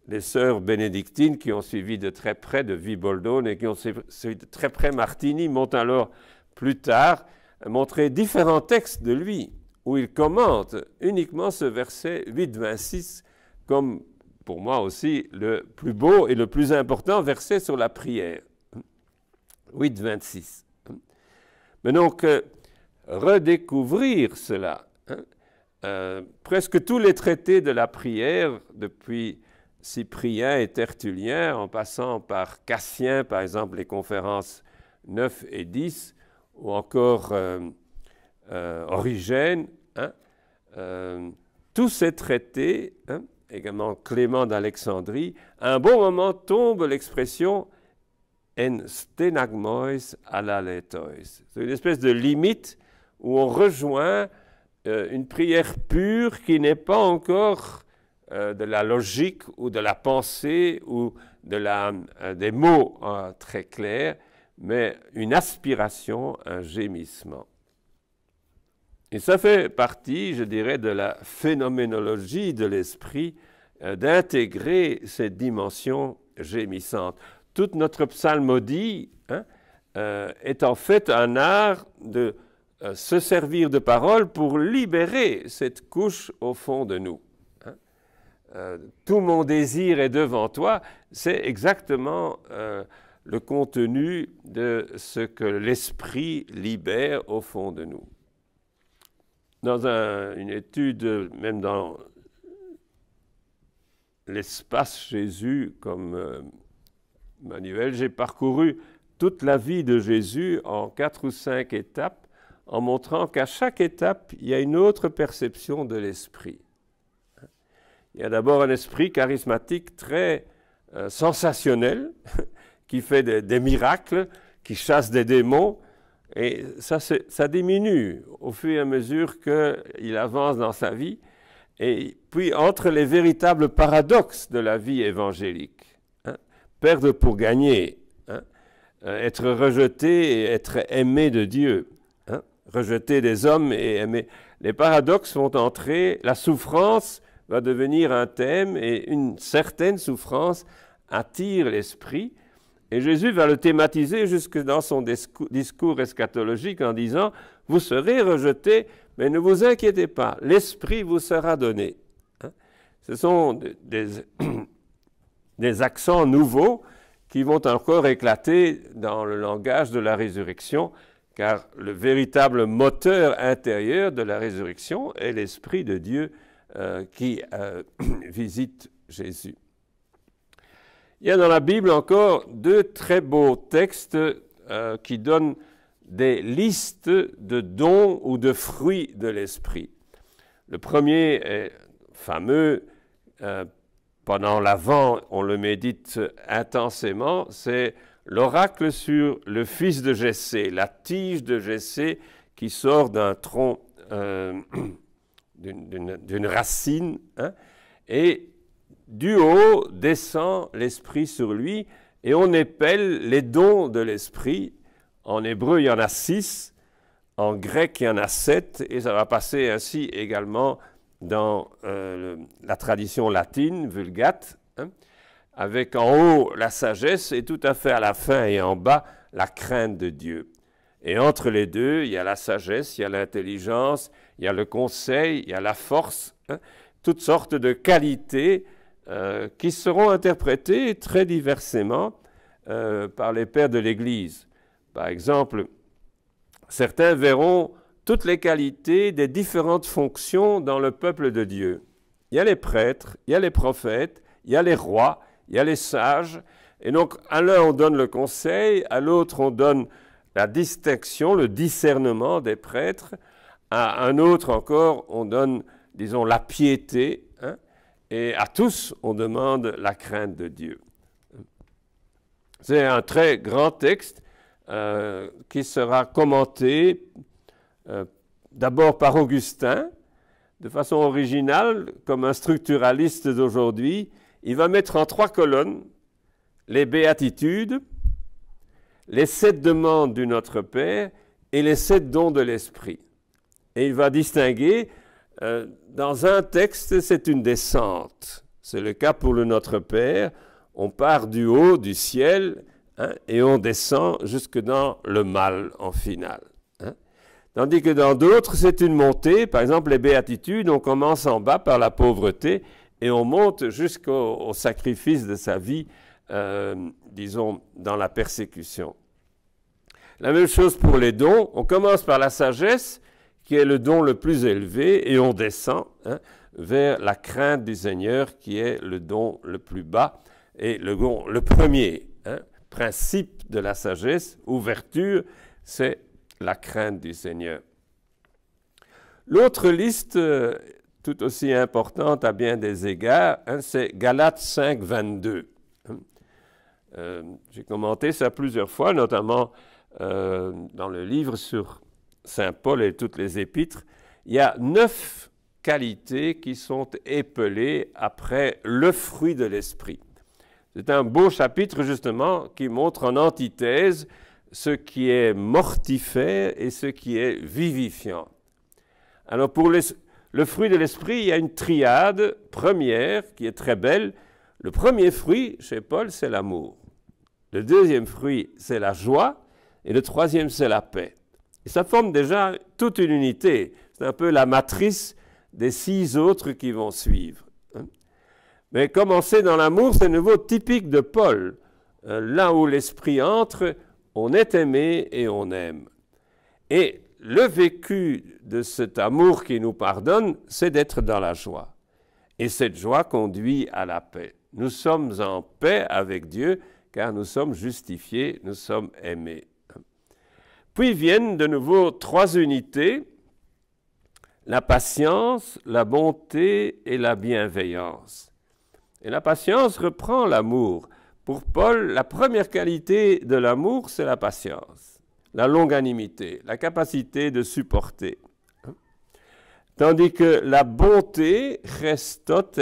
Les sœurs bénédictines qui ont suivi de très près de Viboldone et qui ont suivi de très près Martini m'ont alors plus tard montré différents textes de lui où il commente uniquement ce verset 8-26 comme, pour moi aussi, le plus beau et le plus important verset sur la prière. 8-26. Mais donc, redécouvrir cela. Presque tous les traités de la prière, depuis Cyprien et Tertullien, en passant par Cassien, par exemple, les conférences 9 et 10, ou encore Origène, tous ces traités, également Clément d'Alexandrie, à un bon moment tombe l'expression en stenagmois alaletois. C'est une espèce de limite où on rejoint une prière pure qui n'est pas encore de la logique ou de la pensée ou des mots très clairs, mais une aspiration, un gémissement. Et ça fait partie, je dirais, de la phénoménologie de l'esprit, d'intégrer cette dimension gémissante. Toute notre psalmodie est en fait un art de se servir de paroles pour libérer cette couche au fond de nous. Tout mon désir est devant toi, c'est exactement le contenu de ce que l'esprit libère au fond de nous. Dans une étude, même dans l'espace Jésus comme manuel, j'ai parcouru toute la vie de Jésus en 4 ou 5 étapes, en montrant qu'à chaque étape, il y a une autre perception de l'esprit. Il y a d'abord un esprit charismatique très sensationnel, qui fait des miracles, qui chasse des démons, et ça diminue au fur et à mesure qu'il avance dans sa vie. Et puis, entre les véritables paradoxes de la vie évangélique, perdre pour gagner, être rejeté et être aimé de Dieu, rejeté des hommes et aimé. Les paradoxes vont entrer, la souffrance va devenir un thème et une certaine souffrance attire l'esprit. Et Jésus va le thématiser jusque dans son discours eschatologique en disant « Vous serez rejetés, mais ne vous inquiétez pas, l'esprit vous sera donné. » Ce sont des accents nouveaux qui vont encore éclater dans le langage de la résurrection, car le véritable moteur intérieur de la résurrection est l'Esprit de Dieu qui visite Jésus. Il y a dans la Bible encore 2 très beaux textes qui donnent des listes de dons ou de fruits de l'Esprit. Le premier est fameux, pendant l'Avent, on le médite intensément, c'est l'oracle sur le fils de Jessé, la tige de Jessé qui sort d'un tronc, d'une racine, et du haut descend l'Esprit sur lui, et on épelle les dons de l'Esprit. En hébreu, il y en a 6, en grec, il y en a 7, et ça va passer ainsi également dans la tradition latine, Vulgate, avec en haut la sagesse et tout à fait à la fin et en bas la crainte de Dieu. Et entre les deux, il y a la sagesse, il y a l'intelligence, il y a le conseil, il y a la force, toutes sortes de qualités qui seront interprétées très diversement par les pères de l'Église. Par exemple, certains verront toutes les qualités des différentes fonctions dans le peuple de Dieu. Il y a les prêtres, il y a les prophètes, il y a les rois, il y a les sages. Et donc, à l'un, on donne le conseil, à l'autre, on donne la distinction, le discernement des prêtres. À un autre encore, on donne, disons, la piété. Et à tous, on demande la crainte de Dieu. C'est un très grand texte qui sera commenté d'abord par Augustin, de façon originale, comme un structuraliste d'aujourd'hui. Il va mettre en 3 colonnes les béatitudes, les 7 demandes du Notre Père et les 7 dons de l'Esprit. Et il va distinguer, dans un texte, c'est une descente. C'est le cas pour le Notre Père. On part du haut, du ciel, et on descend jusque dans le mal en finale. Tandis que dans d'autres, c'est une montée. Par exemple, les béatitudes, on commence en bas par la pauvreté et on monte jusqu'au sacrifice de sa vie, disons, dans la persécution. La même chose pour les dons. On commence par la sagesse, qui est le don le plus élevé, et on descend vers la crainte du Seigneur, qui est le don le plus bas, et le premier principe de la sagesse, ouverture, c'est la crainte du Seigneur. L'autre liste, tout aussi importante à bien des égards, c'est Galates 5, 22. J'ai commenté ça plusieurs fois, notamment dans le livre sur Saint Paul et toutes les épîtres. Il y a 9 qualités qui sont épelées après le fruit de l'esprit. C'est un beau chapitre justement qui montre en antithèse ce qui est mortifère et ce qui est vivifiant. Alors pour le fruit de l'esprit, il y a une triade première qui est très belle. Le premier fruit chez Paul, c'est l'amour. Le deuxième fruit, c'est la joie. Et le troisième, c'est la paix. Et ça forme déjà toute une unité. C'est un peu la matrice des 6 autres qui vont suivre. Mais commencer dans l'amour, c'est à nouveau typique de Paul. Là où l'esprit entre, on est aimé et on aime. Et le vécu de cet amour qui nous pardonne, c'est d'être dans la joie. Et cette joie conduit à la paix. Nous sommes en paix avec Dieu, car nous sommes justifiés, nous sommes aimés. Puis viennent de nouveau 3 unités, la patience, la bonté et la bienveillance. Et la patience reprend l'amour. Pour Paul, la première qualité de l'amour, c'est la patience, la longanimité, la capacité de supporter. Tandis que la bonté, Christotes,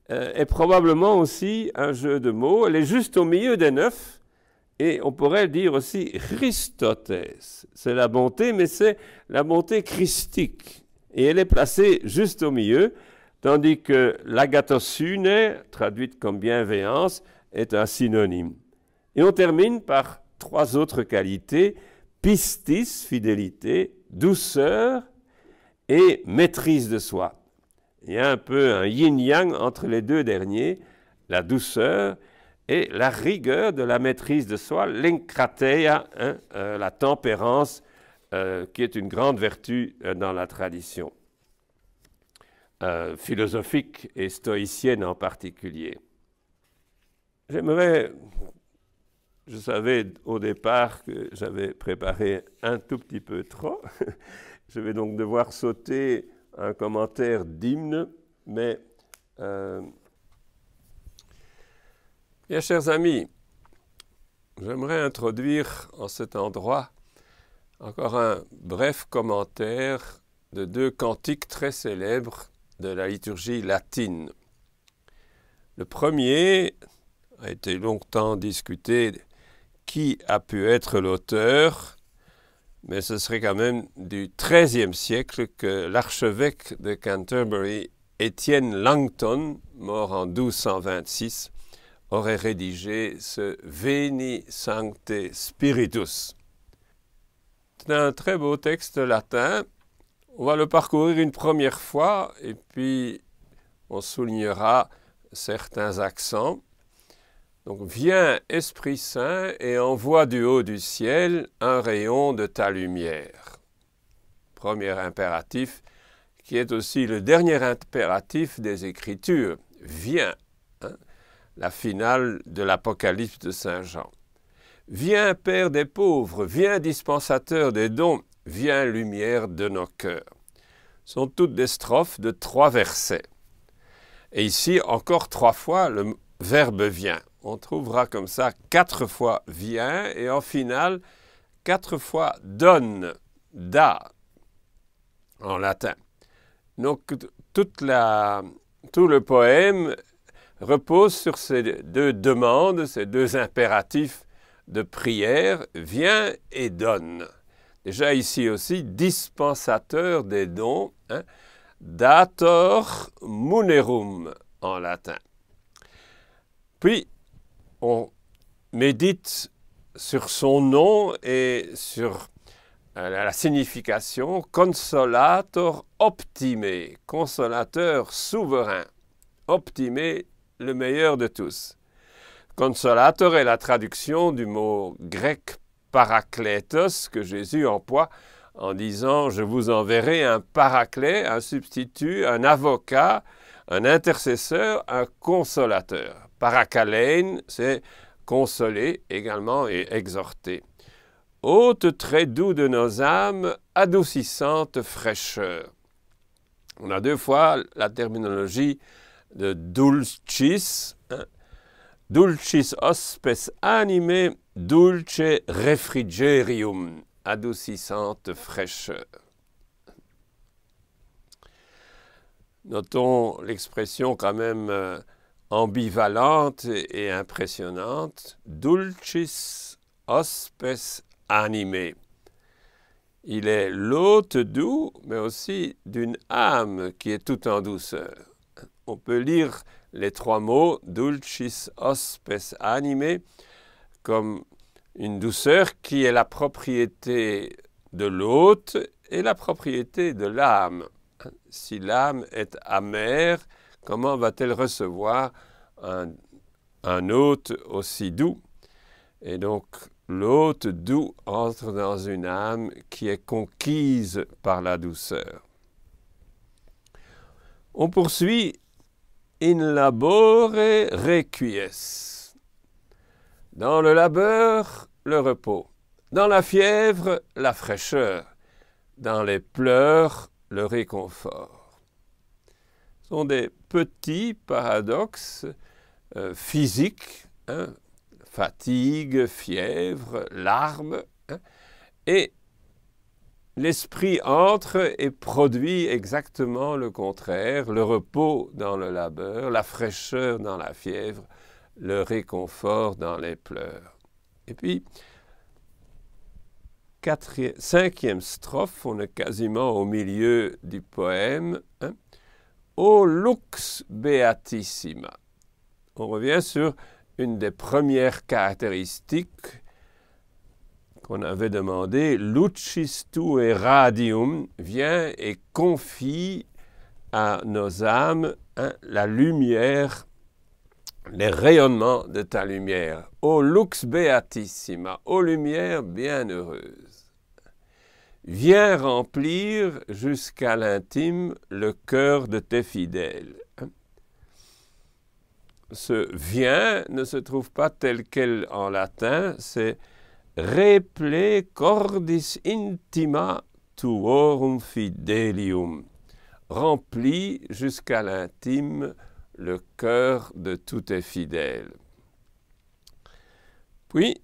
est probablement aussi un jeu de mots. Elle est juste au milieu des 9, et on pourrait dire aussi Christotes. C'est la bonté, mais c'est la bonté christique. Et elle est placée juste au milieu, tandis que l'agathosune, traduite comme bienveillance, est un synonyme. Et on termine par 3 autres qualités, pistis, fidélité, douceur et maîtrise de soi. Il y a un peu un yin-yang entre les 2 derniers, la douceur et la rigueur de la maîtrise de soi, l'enkrateia, la tempérance, qui est une grande vertu dans la tradition philosophique et stoïcienne en particulier. Je savais au départ que j'avais préparé un tout petit peu trop. Je vais donc devoir sauter un commentaire d'hymne, mais bien chers amis, j'aimerais introduire en cet endroit encore un bref commentaire de 2 cantiques très célèbres de la liturgie latine. Le premier a été longtemps discuté qui a pu être l'auteur, mais ce serait quand même du XIIIe siècle que l'archevêque de Canterbury, Étienne Langton, mort en 1226, aurait rédigé ce Veni Sancte Spiritus. C'est un très beau texte latin. On va le parcourir une première fois et puis on soulignera certains accents. Donc, viens, Esprit Saint, et envoie du haut du ciel un rayon de ta lumière. Premier impératif, qui est aussi le dernier impératif des Écritures. Viens, la finale de l'Apocalypse de Saint Jean. Viens, Père des pauvres, viens, dispensateur des dons, viens, lumière de nos cœurs. Ce sont toutes des strophes de 3 versets. Et ici, encore 3 fois, le verbe vient. On trouvera comme ça 4 fois vient et en finale 4 fois donne, da, en latin. Donc tout le poème repose sur ces 2 demandes, ces 2 impératifs de prière, viens et donne. Déjà ici aussi, dispensateur des dons, dator munerum en latin. Puis, on médite sur son nom et sur la signification consolator optime, consolateur souverain, optime, le meilleur de tous. Consolator est la traduction du mot grec parakletos que Jésus emploie en disant « Je vous enverrai un paraclet, un substitut, un avocat, un intercesseur, un consolateur. » Parakalein, c'est consoler également et exhorter. Hôte très doux de nos âmes, adoucissante fraîcheur. On a 2 fois la terminologie de dulcis, Dulcis hospes anime, dulce refrigerium, adoucissante fraîcheur. Notons l'expression quand même ambivalente et impressionnante. Dulcis hospes anime. Il est l'hôte doux, mais aussi d'une âme qui est tout en douceur. On peut lire les trois mots dulcis hospes anime comme une douceur qui est la propriété de l'hôte et la propriété de l'âme. Si l'âme est amère, comment va-t-elle recevoir un hôte aussi doux? Et donc, l'hôte doux entre dans une âme qui est conquise par la douceur. On poursuit in labore requies. Dans le labeur, le repos. Dans la fièvre, la fraîcheur. Dans les pleurs, le réconfort. Ce sont des petits paradoxes physiques, hein, fatigue, fièvre, larmes, hein, et l'esprit entre et produit exactement le contraire, le repos dans le labeur, la fraîcheur dans la fièvre, le réconfort dans les pleurs. Et puis, cinquième strophe, on est quasiment au milieu du poème, hein, O lux beatissima. On revient sur une des premières caractéristiques qu'on avait demandé, lucis tue radium, vient et confie à nos âmes, hein, la lumière, les rayonnements de ta lumière. Ô lux beatissima, ô lumière bienheureuse, viens remplir jusqu'à l'intime le cœur de tes fidèles. Ce vient ne se trouve pas tel quel en latin, c'est reple cordis intima tuorum fidelium, remplis jusqu'à l'intime le cœur de tous tes fidèles. Puis,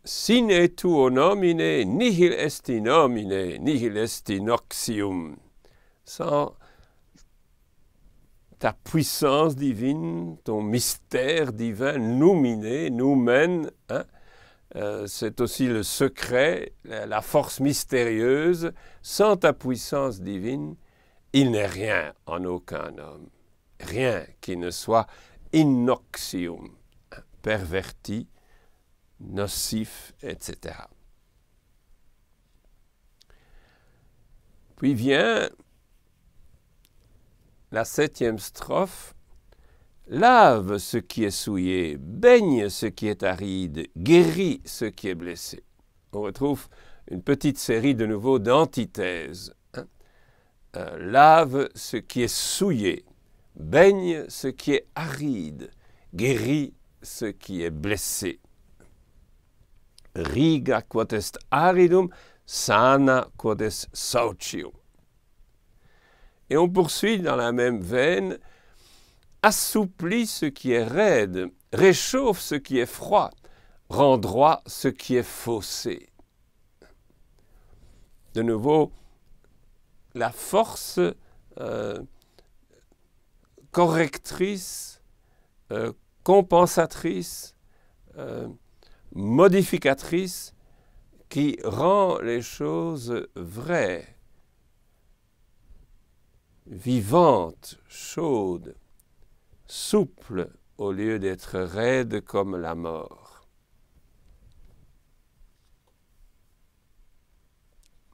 sine tuo nomine nihil esti nomine, nihil esti noxium. Sans ta puissance divine, ton mystère divin nous mène, hein, c'est aussi le secret, la force mystérieuse. Sans ta puissance divine, il n'est rien en aucun homme. Rien qui ne soit innoxium, perverti, nocif, etc. Puis vient la septième strophe. Lave ce qui est souillé, baigne ce qui est aride, guéris ce qui est blessé. On retrouve une petite série de nouveau d'antithèses. Hein? Lave ce qui est souillé, baigne ce qui est aride, guéris ce qui est blessé. Riga quod est aridum, sana quod est saucium. Et on poursuit dans la même veine, assouplis ce qui est raide, réchauffe ce qui est froid, rend droit ce qui est faussé. De nouveau, la force correctrice, compensatrice, modificatrice, qui rend les choses vraies, vivantes, chaudes, souples au lieu d'être raides comme la mort.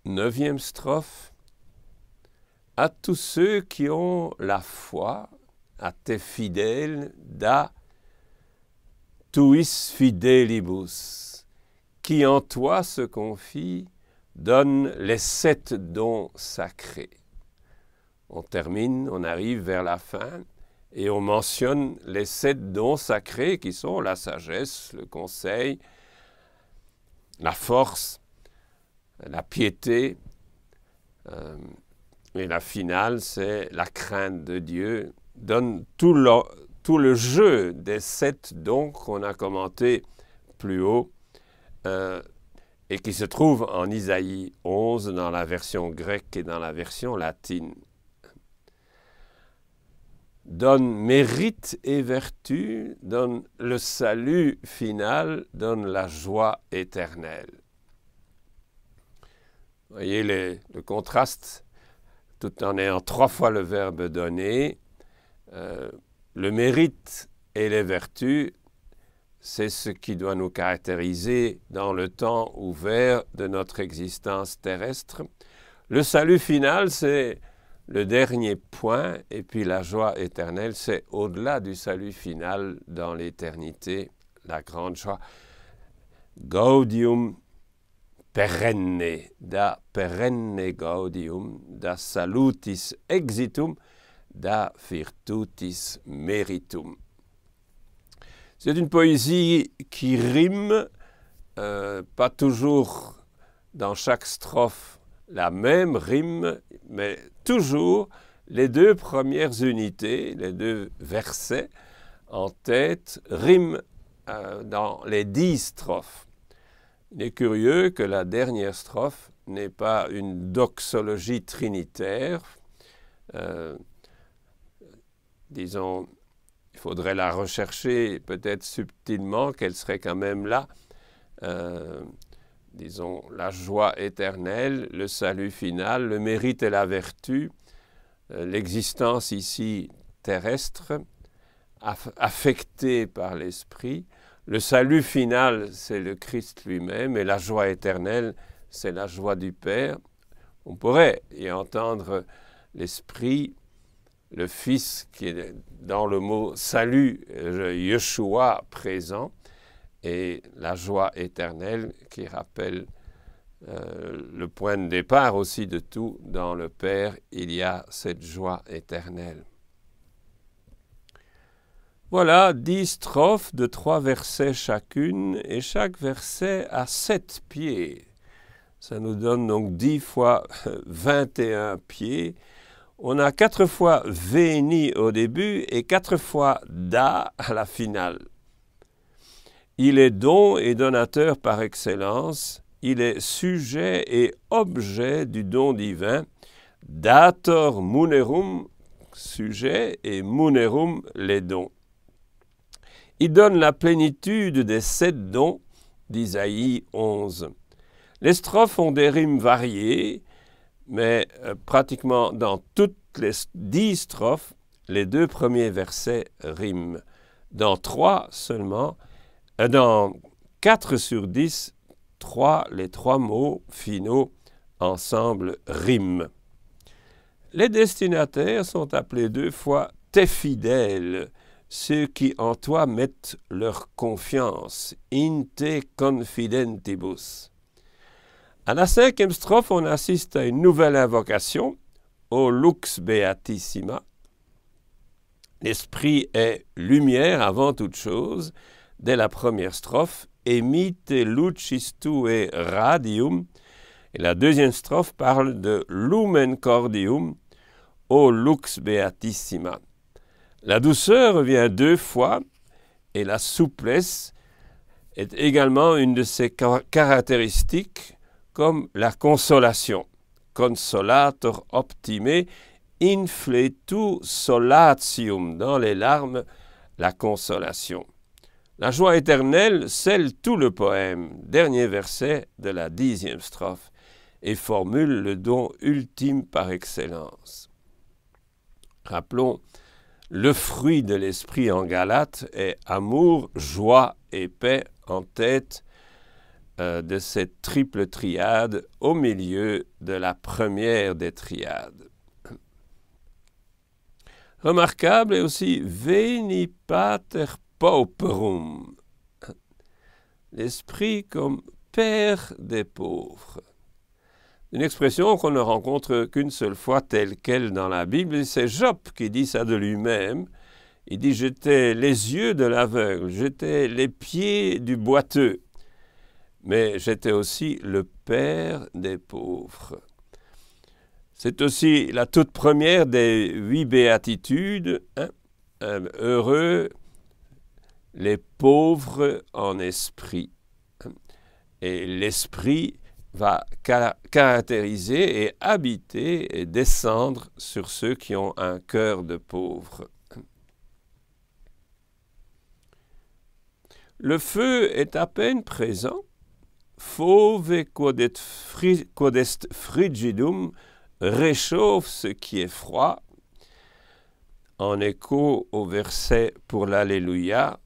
Neuvième strophe. À tous ceux qui ont la foi, à tes fidèles, da tuis fidelibus, qui en toi se confient, donne les 7 dons sacrés. On termine, on arrive vers la fin, et on mentionne les 7 dons sacrés qui sont la sagesse, le conseil, la force, la piété, et la finale, c'est la crainte de Dieu. Donne tout tout le jeu des 7 dons qu'on a commenté plus haut et qui se trouve en Isaïe 11 dans la version grecque et dans la version latine. Donne mérite et vertu, donne le salut final, donne la joie éternelle. Vous voyez le contraste, tout en ayant 3 fois le verbe donner. Le mérite et les vertus, c'est ce qui doit nous caractériser dans le temps ouvert de notre existence terrestre. Le salut final, c'est le dernier point, et puis la joie éternelle, c'est au-delà du salut final dans l'éternité, la grande joie. Gaudium perenne, da perenne gaudium, da salutis exitum, da virtutis meritum. C'est une poésie qui rime, pas toujours dans chaque strophe la même rime, mais toujours les 2 premières unités, les 2 versets en tête, riment dans les 10 strophes. Il est curieux que la dernière strophe n'est pas une doxologie trinitaire. Disons, il faudrait la rechercher peut-être subtilement, qu'elle serait quand même là. Disons, la joie éternelle, le salut final, le mérite et la vertu, l'existence ici terrestre, affectée par l'Esprit. Le salut final, c'est le Christ lui-même, et la joie éternelle, c'est la joie du Père. On pourrait y entendre l'Esprit, le Fils qui est dans le mot salut, Yeshua présent, et la joie éternelle qui rappelle le point de départ aussi de tout. Dans le Père, il y a cette joie éternelle. Voilà 10 strophes de 3 versets chacune, et chaque verset a 7 pieds. Ça nous donne donc 10 fois 21 pieds. On a 4 fois Veni au début et 4 fois Da à la finale. Il est don et donateur par excellence. Il est sujet et objet du don divin. Dator munerum, sujet, et munerum, les dons. Il donne la plénitude des 7 dons d'Isaïe 11. Les strophes ont des rimes variées, mais pratiquement dans toutes les 10 strophes, les 2 premiers versets riment. Dans 3 seulement, dans 4 sur 10, les 3 mots finaux ensemble riment. Les destinataires sont appelés 2 fois « tes fidèles », ceux qui en toi mettent leur confiance, « in te confidentibus ». À la 5e strophe, on assiste à une nouvelle invocation, « O lux beatissima ». L'esprit est lumière avant toute chose. Dès la première strophe, « Emite lucis tue radium ». Et la 2e strophe parle de « lumen cordium », « O lux beatissima ». La douceur revient 2 fois, et la souplesse est également une de ses caractéristiques, comme la consolation. Consolator optime, infletu solatium, dans les larmes, la consolation. La joie éternelle scelle tout le poème, dernier verset de la 10e strophe, et formule le don ultime par excellence. Rappelons, le fruit de l'esprit en Galates est amour, joie et paix en tête de cette triple triade au milieu de la première des triades. Remarquable est aussi Veni Pater Pauperum, l'esprit comme père des pauvres. Une expression qu'on ne rencontre qu'une seule fois telle qu'elle dans la Bible, c'est Job qui dit ça de lui-même. Il dit « J'étais les yeux de l'aveugle, j'étais les pieds du boiteux, mais j'étais aussi le père des pauvres ». C'est aussi la toute première des 8 béatitudes, hein? heureux les pauvres en esprit. Et l'esprit va caractériser et habiter et descendre sur ceux qui ont un cœur de pauvre. Le feu est à peine présent. Fauve quodest frigidum réchauffe ce qui est froid. En écho au verset pour l'Alléluia,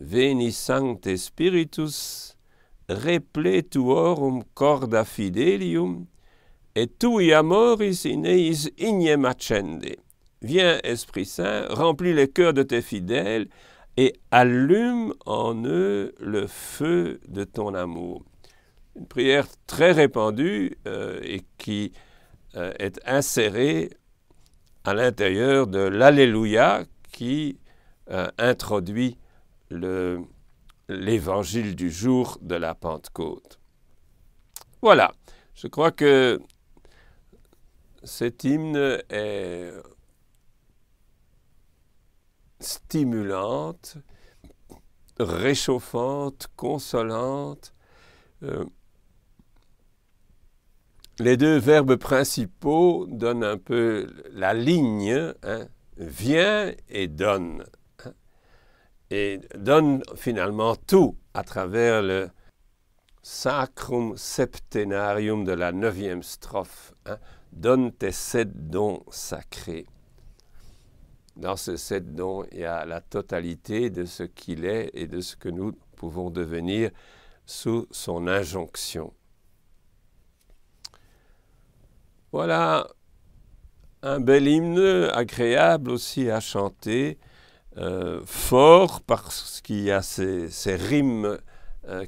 Veni Sancte Spiritus, repletuorum corda fidelium, et tui amoris in eis ignem accende. Viens, Esprit Saint, remplis les cœurs de tes fidèles et allume en eux le feu de ton amour. Une prière très répandue et qui est insérée à l'intérieur de l'Alléluia qui introduit l'évangile du jour de la Pentecôte. Voilà, je crois que cet hymne est stimulante, réchauffante, consolante. Les deux verbes principaux donnent un peu la ligne, vient et donne. Et donne finalement tout à travers le Sacrum Septenarium de la 9e strophe. Donne tes 7 dons sacrés. Dans ces 7 dons, il y a la totalité de ce qu'il est et de ce que nous pouvons devenir sous son injonction. Voilà un bel hymne, agréable aussi à chanter, fort parce qu'il y a ces rimes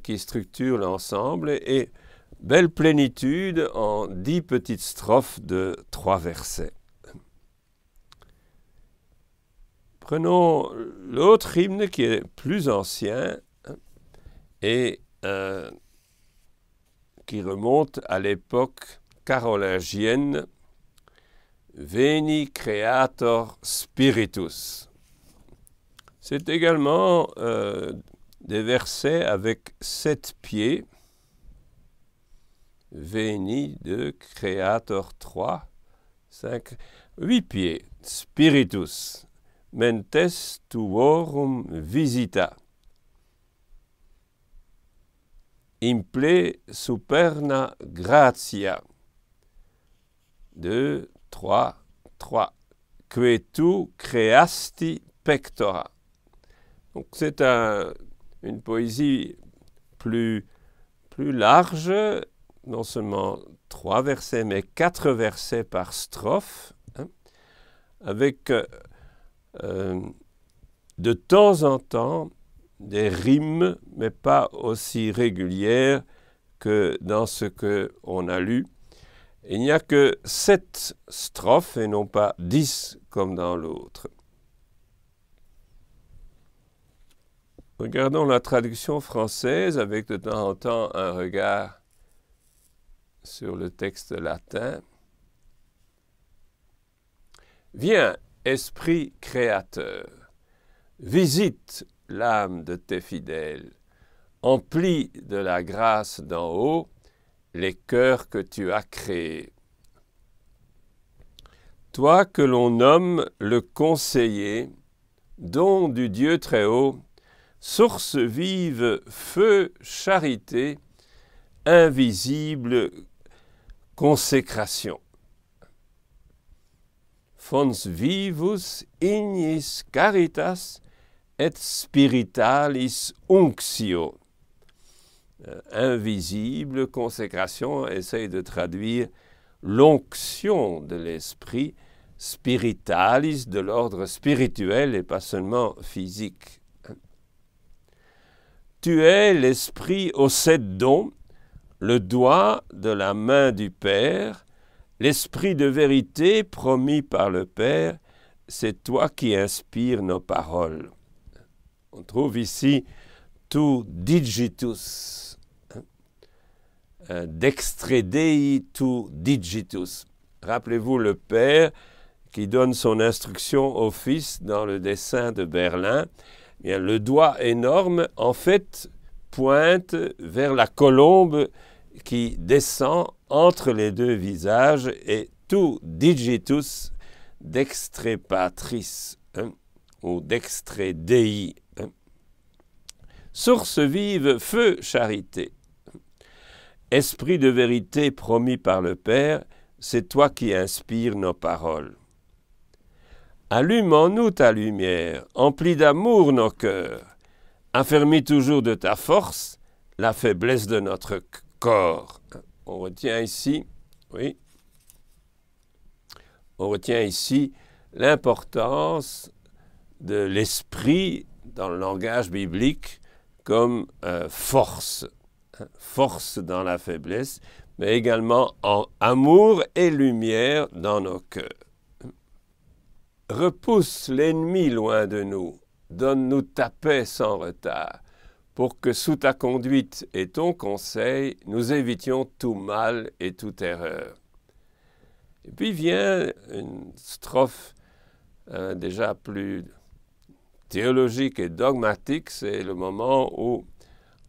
qui structurent l'ensemble et belle plénitude en 10 petites strophes de 3 versets. Prenons l'autre hymne qui est plus ancien et qui remonte à l'époque carolingienne, Veni Creator Spiritus. C'est également des versets avec 7 pieds, Veni 2, Creator 3, 5, 8 pieds, Spiritus. Mentes tuorum visita. Imple superna gratia. 2, 3, 3. Que tu creasti pectora. Donc c'est une poésie plus large, non seulement 3 versets, mais 4 versets par strophe, avec de temps en temps des rimes, mais pas aussi régulières que dans ce qu'on a lu. Il n'y a que 7 strophes et non pas 10 comme dans l'autre. Regardons la traduction française avec de temps en temps un regard sur le texte latin. Viens, Esprit créateur, visite l'âme de tes fidèles, emplis de la grâce d'en haut les cœurs que tu as créés. Toi que l'on nomme le conseiller, don du Dieu très haut, source vive, feu, charité, invisible consécration. Fons vivus ignis caritas et spiritualis unctio. Invisible consécration essaye de traduire l'onction de l'esprit, spiritualis de l'ordre spirituel et pas seulement physique. Tu es l'esprit aux 7 dons, le doigt de la main du Père, l'esprit de vérité promis par le Père, c'est toi qui inspires nos paroles. On trouve ici tu digitus, dextre Dei tu digitus. Rappelez-vous le Père qui donne son instruction au Fils dans le dessin de Berlin, eh bien, le doigt énorme, en fait, pointe vers la colombe qui descend entre les deux visages et tout digitus dextre patris, ou dextre Dei. Source vive, feu charité. Esprit de vérité promis par le Père, c'est toi qui inspires nos paroles. Allume en nous ta lumière, emplis d'amour nos cœurs, affermis toujours de ta force la faiblesse de notre corps. On retient ici, oui, on retient ici l'importance de l'esprit dans le langage biblique comme force, force dans la faiblesse, mais également en amour et lumière dans nos cœurs. Repousse l'ennemi loin de nous, donne-nous ta paix sans retard, pour que sous ta conduite et ton conseil, nous évitions tout mal et toute erreur. Et puis vient une strophe déjà plus théologique et dogmatique, c'est le moment où,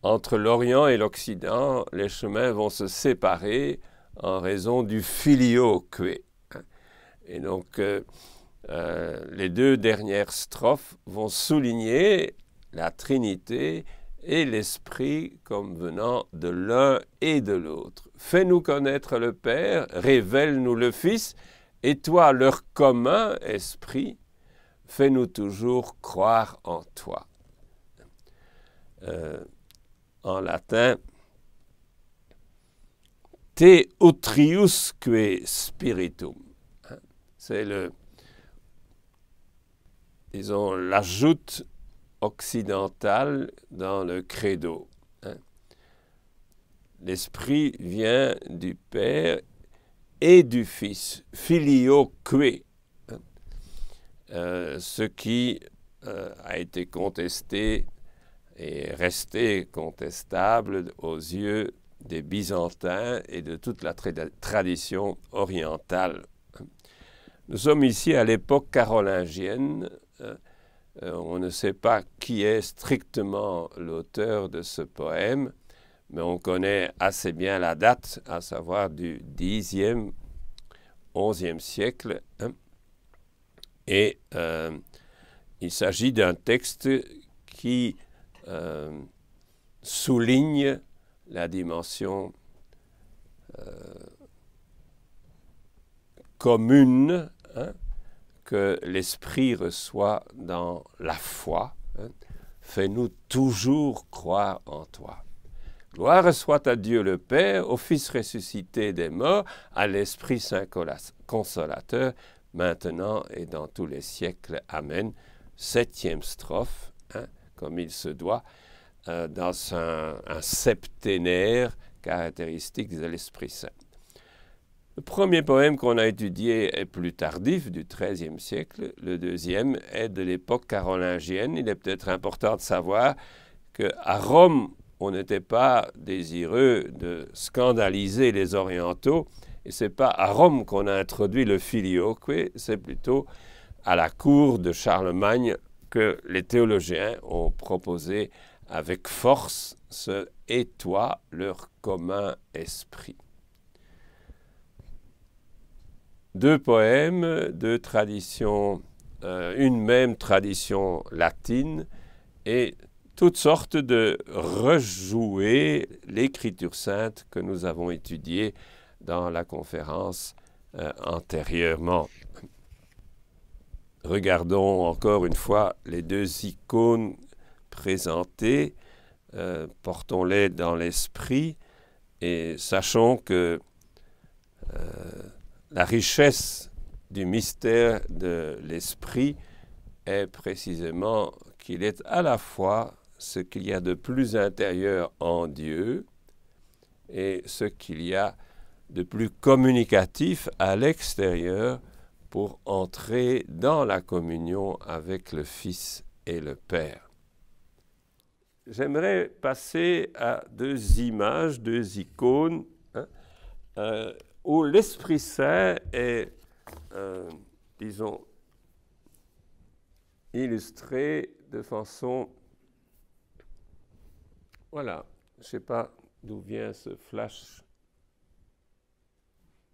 entre l'Orient et l'Occident, les chemins vont se séparer en raison du filioque. Et donc, les deux dernières strophes vont souligner la Trinité et l'Esprit comme venant de l'un et de l'autre. Fais-nous connaître le Père, révèle-nous le Fils, et toi, leur commun esprit, fais-nous toujours croire en toi. En latin, te utriusque spiritum. C'est disons, l'ajout occidental dans le credo. L'Esprit vient du Père et du Fils, filioque, ce qui a été contesté et resté contestable aux yeux des Byzantins et de toute la tradition orientale. Nous sommes ici à l'époque carolingienne. On ne sait pas qui est strictement l'auteur de ce poème, mais on connaît assez bien la date, à savoir du Xe, XIe siècle. Et il s'agit d'un texte qui souligne la dimension commune que l'Esprit reçoit dans la foi. Fais-nous toujours croire en toi. Gloire soit à Dieu le Père, au Fils ressuscité des morts, à l'Esprit Saint Consolateur, maintenant et dans tous les siècles. Amen. 7e strophe, comme il se doit, dans un septénaire caractéristique de l'Esprit Saint. Le premier poème qu'on a étudié est plus tardif, du XIIIe siècle. Le deuxième est de l'époque carolingienne. Il est peut-être important de savoir qu'à Rome, on n'était pas désireux de scandaliser les orientaux. Et ce n'est pas à Rome qu'on a introduit le filioque, c'est plutôt à la cour de Charlemagne que les théologiens ont proposé avec force ce « et toi, leur commun esprit ». Deux poèmes, deux traditions, une même tradition latine et toutes sortes de rejouer l'écriture sainte que nous avons étudiée dans la conférence antérieurement. Regardons encore une fois les deux icônes présentées, portons-les dans l'esprit et sachons que la richesse du mystère de l'esprit est précisément qu'il est à la fois ce qu'il y a de plus intérieur en Dieu et ce qu'il y a de plus communicatif à l'extérieur pour entrer dans la communion avec le Fils et le Père. J'aimerais passer à deux images, deux icônes, où l'Esprit Saint est, disons, illustré de façon... Voilà, je ne sais pas d'où vient ce flash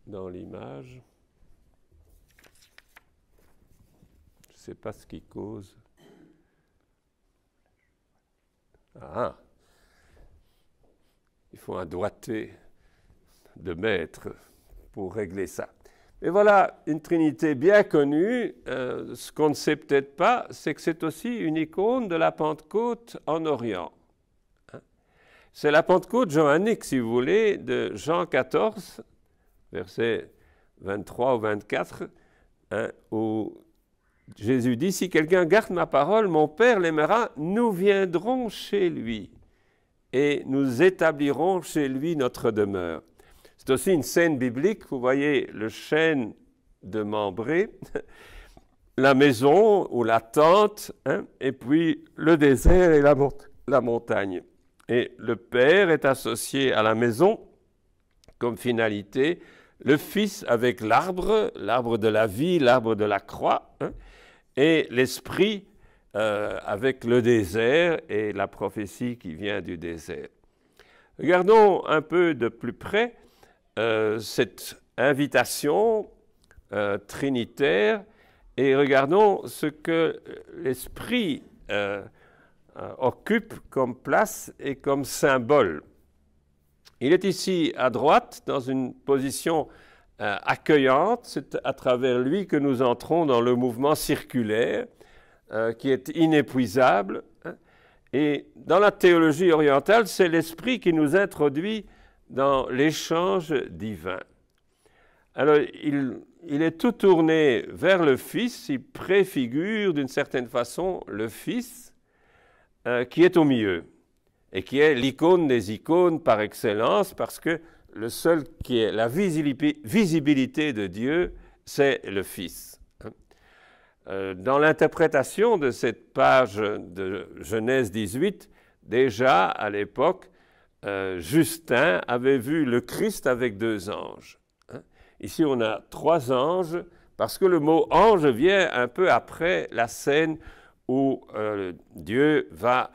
dans l'image. Je ne sais pas ce qui cause. Ah, il faut un doigté de maître pour régler ça. Et voilà une Trinité bien connue. Ce qu'on ne sait peut-être pas, c'est que c'est aussi une icône de la Pentecôte en Orient. C'est la Pentecôte johannique, si vous voulez, de Jean 14, versets 23 ou 24, où Jésus dit, « Si quelqu'un garde ma parole, mon Père l'aimera, nous viendrons chez lui et nous établirons chez lui notre demeure. » C'est aussi une scène biblique, vous voyez le chêne de Mambré, la maison ou la tente, et puis le désert et la montagne. Et le Père est associé à la maison comme finalité, le Fils avec l'arbre, l'arbre de la vie, l'arbre de la croix, et l'Esprit avec le désert et la prophétie qui vient du désert. Regardons un peu de plus près cette invitation trinitaire et regardons ce que l'Esprit occupe comme place et comme symbole. Il est ici à droite, dans une position accueillante. C'est à travers lui que nous entrons dans le mouvement circulaire qui est inépuisable. Et dans la théologie orientale, c'est l'Esprit qui nous introduit dans l'échange divin. Alors, il est tout tourné vers le Fils, il préfigure d'une certaine façon le Fils qui est au milieu et qui est l'icône des icônes par excellence parce que le seul qui est la visibilité de Dieu, c'est le Fils. Dans l'interprétation de cette page de Genèse 18, déjà à l'époque, Justin avait vu le Christ avec 2 anges. Ici, on a 3 anges, parce que le mot ange vient un peu après la scène où Dieu va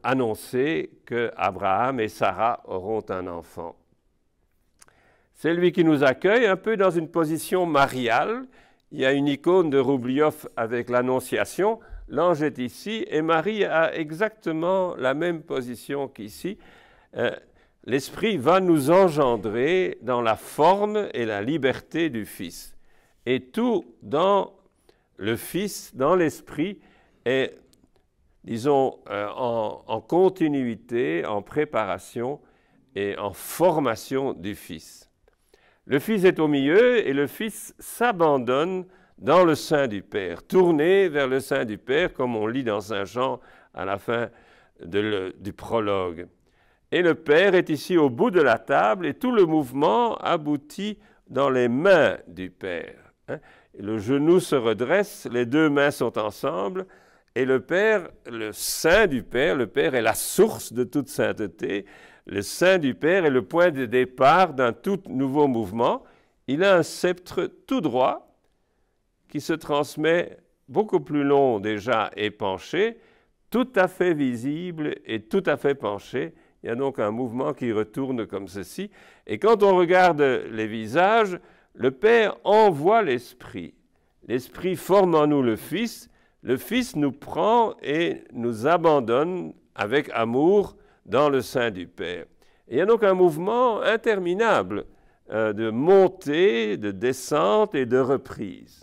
annoncer que Abraham et Sarah auront un enfant. C'est lui qui nous accueille un peu dans une position mariale. Il y a une icône de Roublioff avec l'Annonciation. L'ange est ici et Marie a exactement la même position qu'ici. L'Esprit va nous engendrer dans la forme et la liberté du Fils. Et tout dans le Fils, dans l'Esprit, est, disons, en continuité, en préparation et en formation du Fils. Le Fils est au milieu et le Fils s'abandonne dans le sein du Père, tourné vers le sein du Père, comme on lit dans Saint Jean à la fin du prologue. Et le Père est ici au bout de la table et tout le mouvement aboutit dans les mains du Père. Le genou se redresse, les 2 mains sont ensemble et le Père, le sein du Père, le Père est la source de toute sainteté, le sein du Père est le point de départ d'un tout nouveau mouvement. Il a un sceptre tout droit qui se transmet beaucoup plus long déjà et penché, tout à fait visible et tout à fait penché. Il y a donc un mouvement qui retourne comme ceci. Et quand on regarde les visages, le Père envoie l'Esprit. L'Esprit forme en nous le Fils nous prend et nous abandonne avec amour dans le sein du Père. Et il y a donc un mouvement interminable de montée, de descente et de reprise.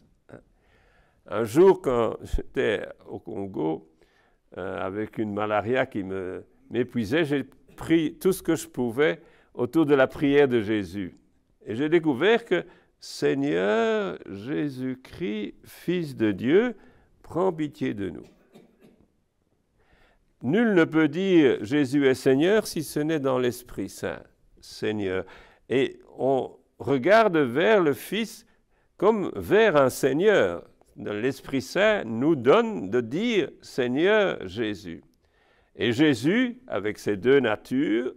Un jour, quand j'étais au Congo, avec une malaria qui m'épuisait, j'ai pris tout ce que je pouvais autour de la prière de Jésus. Et j'ai découvert que Seigneur Jésus-Christ, Fils de Dieu, prends pitié de nous. Nul ne peut dire Jésus est Seigneur si ce n'est dans l'Esprit Saint, Seigneur. Et on regarde vers le Fils comme vers un Seigneur. L'Esprit Saint nous donne de dire Seigneur Jésus. Et Jésus, avec ses 2 natures,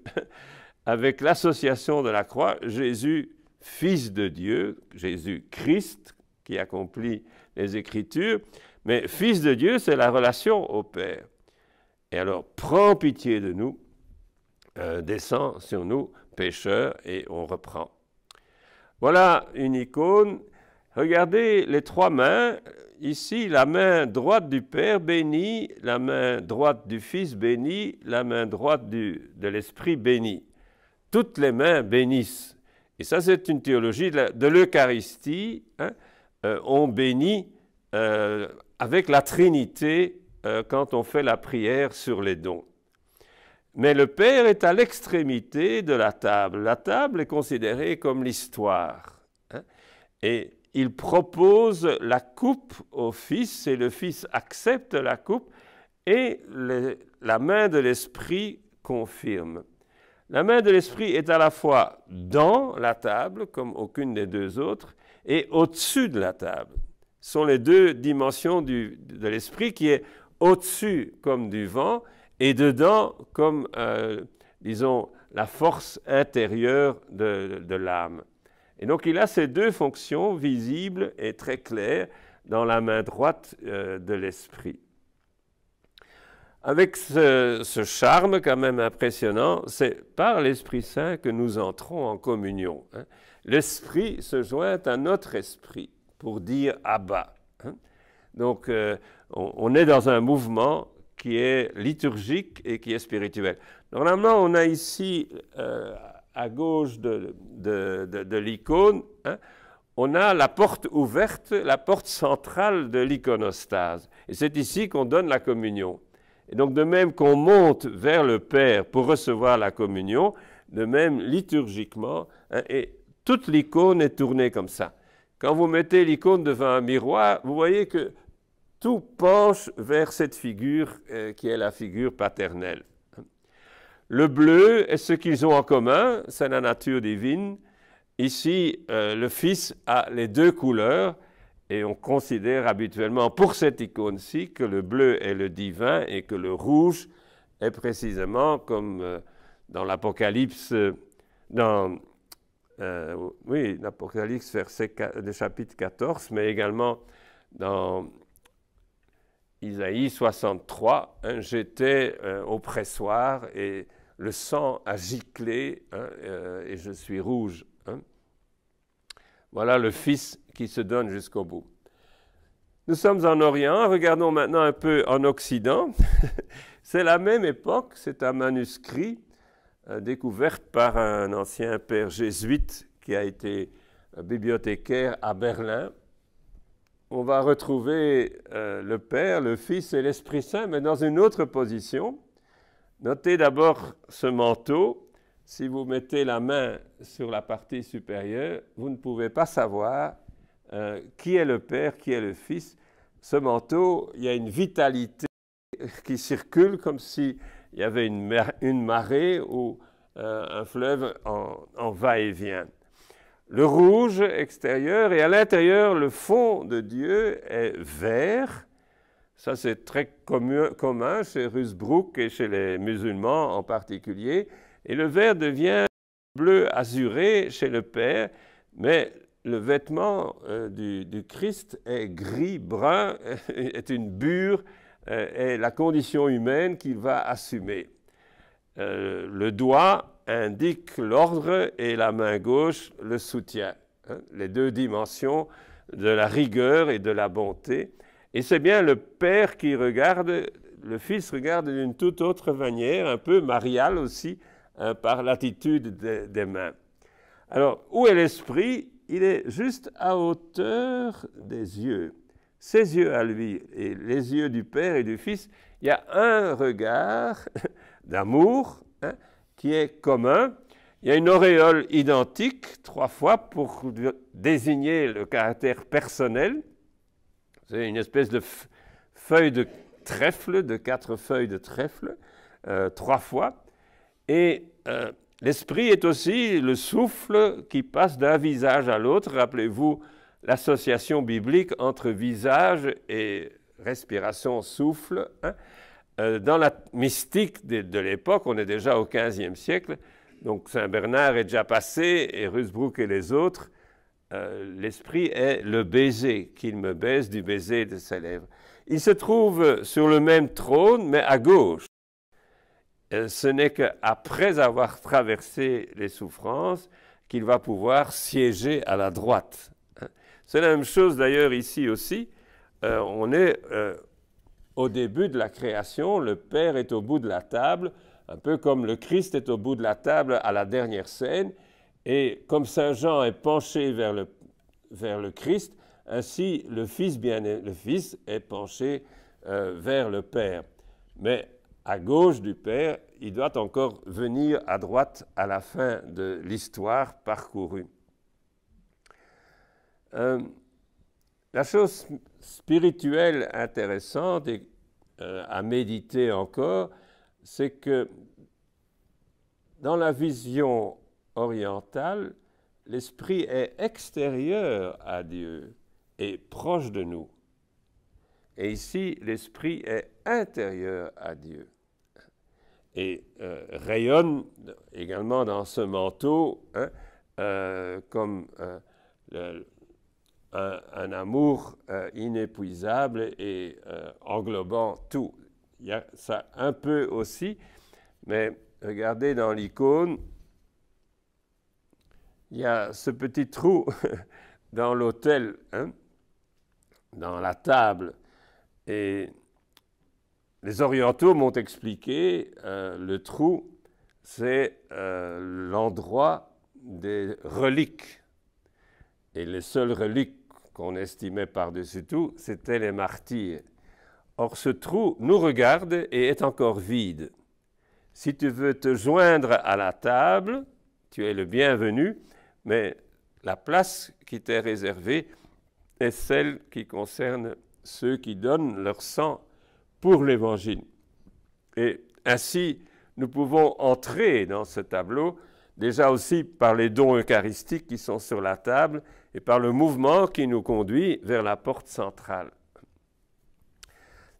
avec l'association de la croix, Jésus, Fils de Dieu, Jésus Christ, qui accomplit les Écritures, mais Fils de Dieu, c'est la relation au Père. Et alors, prends pitié de nous, descend sur nous, pécheurs, et on reprend. Voilà une icône. Regardez les trois mains. Ici, la main droite du Père bénie, la main droite du Fils bénie, la main droite de l'Esprit bénie. Toutes les mains bénissent. Et ça, c'est une théologie de l'Eucharistie. Hein. On bénit avec la Trinité quand on fait la prière sur les dons. Mais le Père est à l'extrémité de la table. La table est considérée comme l'histoire. Hein. Et il propose la coupe au Fils, et le Fils accepte la coupe, et la main de l'Esprit confirme. La main de l'Esprit est à la fois dans la table, comme aucune des deux autres, et au-dessus de la table. Ce sont les deux dimensions de l'Esprit qui est au-dessus comme du vent, et dedans comme, disons, la force intérieure de l'âme. Et donc il a ces deux fonctions visibles et très claires dans la main droite de l'Esprit. Avec ce charme quand même impressionnant, c'est par l'Esprit Saint que nous entrons en communion. Hein. L'Esprit se joint à notre esprit pour dire « Abba ». Hein. Donc on est dans un mouvement qui est liturgique et qui est spirituel. Normalement, on a ici, à gauche de l'icône, hein, on a la porte ouverte, la porte centrale de l'iconostase. Et c'est ici qu'on donne la communion. Et donc, de même qu'on monte vers le Père pour recevoir la communion, de même, liturgiquement, hein, et toute l'icône est tournée comme ça. Quand vous mettez l'icône devant un miroir, vous voyez que tout penche vers cette figure qui est la figure paternelle. Le bleu est ce qu'ils ont en commun, c'est la nature divine. Ici, le Fils a les deux couleurs et on considère habituellement pour cette icône-ci que le bleu est le divin et que le rouge est précisément comme dans l'Apocalypse, l'Apocalypse le chapitre 14, mais également dans Isaïe 63, hein, j'étais au pressoir et le sang a giclé hein, et je suis rouge. Hein. Voilà le Fils qui se donne jusqu'au bout. Nous sommes en Orient, regardons maintenant un peu en Occident. C'est la même époque, c'est un manuscrit découvert par un ancien père jésuite qui a été bibliothécaire à Berlin. On va retrouver le Père, le Fils et l'Esprit Saint, mais dans une autre position. Notez d'abord ce manteau. Si vous mettez la main sur la partie supérieure, vous ne pouvez pas savoir qui est le Père, qui est le Fils. Ce manteau, il y a une vitalité qui circule comme s'il y avait une marée ou un fleuve en va-et-vient. Le rouge extérieur et à l'intérieur, le fond de Dieu est vert. Ça, c'est très commun chez Rusbrook et chez les musulmans en particulier. Et le vert devient bleu azuré chez le Père, mais le vêtement du Christ est gris-brun, est une bure, est la condition humaine qu'il va assumer. Le doigt indique l'ordre et la main gauche le soutien, hein, les deux dimensions de la rigueur et de la bonté. Et c'est bien le Père qui regarde, le Fils regarde d'une toute autre manière, un peu mariale aussi, hein, par l'attitude des mains. Alors, où est l'Esprit? Il est juste à hauteur des yeux. Ses yeux à lui et les yeux du Père et du Fils, il y a un regard d'amour, hein, qui est commun. Il y a une auréole identique, 3 fois, pour désigner le caractère personnel. C'est une espèce de feuille de trèfle, de 4 feuilles de trèfle, 3 fois. Et l'Esprit est aussi le souffle qui passe d'un visage à l'autre. Rappelez-vous l'association biblique entre visage et respiration, souffle, hein. Dans la mystique de l'époque, on est déjà au XVe siècle, donc Saint Bernard est déjà passé, et Rusbrook et les autres l'esprit est le baiser, qu'il me baise du baiser de ses lèvres. Il se trouve sur le même trône, mais à gauche. Ce n'est qu'après avoir traversé les souffrances qu'il va pouvoir siéger à la droite. C'est la même chose d'ailleurs ici aussi. On est au début de la création, le Père est au bout de la table, un peu comme le Christ est au bout de la table à la dernière scène, et comme Saint Jean est penché vers le Christ, ainsi le Fils est penché vers le Père. Mais à gauche du Père, il doit encore venir à droite à la fin de l'histoire parcourue. La chose spirituelle intéressante et à méditer encore, c'est que dans la vision orientale, l'esprit est extérieur à Dieu et proche de nous. Et ici, l'esprit est intérieur à Dieu et rayonne également dans ce manteau comme un amour inépuisable et englobant tout. Il y a ça un peu aussi, mais regardez dans l'icône, il y a ce petit trou dans l'autel, dans la table. Et les orientaux m'ont expliqué, le trou, c'est l'endroit des reliques. Et les seules reliques qu'on estimait par-dessus tout, c'étaient les martyrs. Or, ce trou nous regarde et est encore vide. Si tu veux te joindre à la table, tu es le bienvenu, mais la place qui t'est réservée est celle qui concerne ceux qui donnent leur sang pour l'Évangile. Et ainsi, nous pouvons entrer dans ce tableau, déjà aussi par les dons eucharistiques qui sont sur la table et par le mouvement qui nous conduit vers la porte centrale.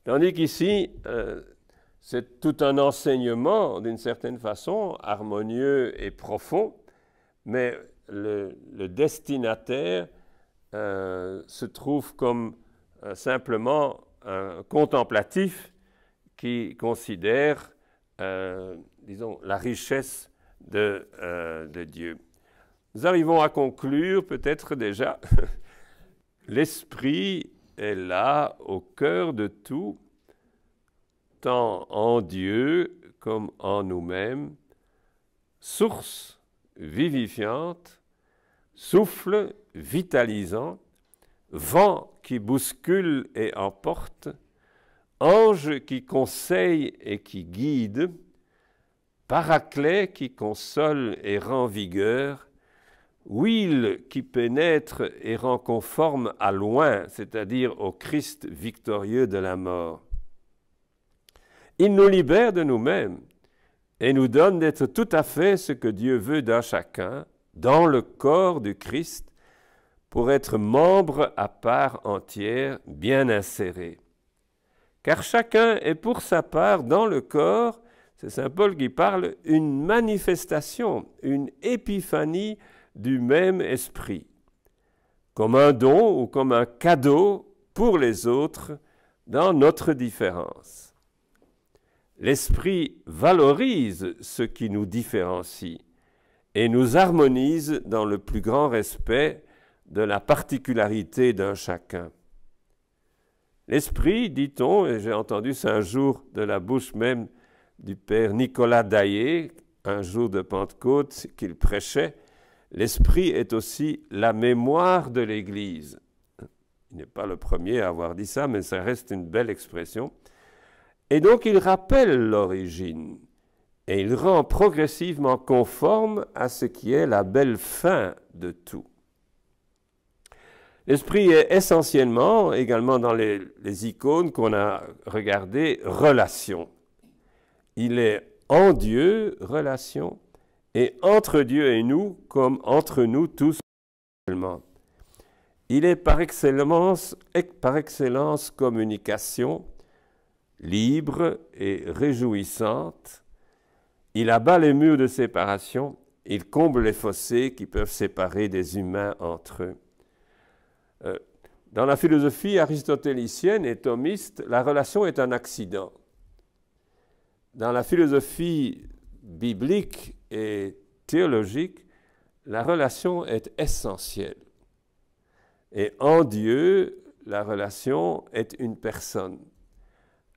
Tandis qu'ici, c'est tout un enseignement, d'une certaine façon, harmonieux et profond, mais le destinataire se trouve comme simplement un contemplatif qui considère, disons, la richesse de Dieu. Nous arrivons à conclure peut-être déjà, l'Esprit est là au cœur de tout, tant en Dieu comme en nous-mêmes, source vivifiante, souffle vitalisant, vent qui bouscule et emporte, ange qui conseille et qui guide, paraclet qui console et rend vigueur, huile qui pénètre et rend conforme à loin, c'est-à-dire au Christ victorieux de la mort. Il nous libère de nous-mêmes et nous donne d'être tout à fait ce que Dieu veut d'un chacun, dans le corps du Christ, pour être membre à part entière, bien inséré. Car chacun est pour sa part dans le corps, c'est saint Paul qui parle, une manifestation, une épiphanie du même esprit, comme un don ou comme un cadeau pour les autres dans notre différence. L'esprit valorise ce qui nous différencie et nous harmonise dans le plus grand respect de la particularité d'un chacun. L'esprit, dit-on, et j'ai entendu ça un jour de la bouche même du père Nicolas Daillé, un jour de Pentecôte qu'il prêchait, l'esprit est aussi la mémoire de l'Église. Il n'est pas le premier à avoir dit ça, mais ça reste une belle expression. Et donc il rappelle l'origine et il rend progressivement conforme à ce qui est la belle fin de tout. L'esprit est essentiellement, également dans les icônes qu'on a regardées, relation. Il est en Dieu, relation, et entre Dieu et nous, comme entre nous tous également. Il est par excellence communication, libre et réjouissante. Il abat les murs de séparation Il comble les fossés qui peuvent séparer des humains entre eux. Dans la philosophie aristotélicienne et thomiste, la relation est un accident. Dans la philosophie biblique et théologique, la relation est essentielle. Et en Dieu, la relation est une personne.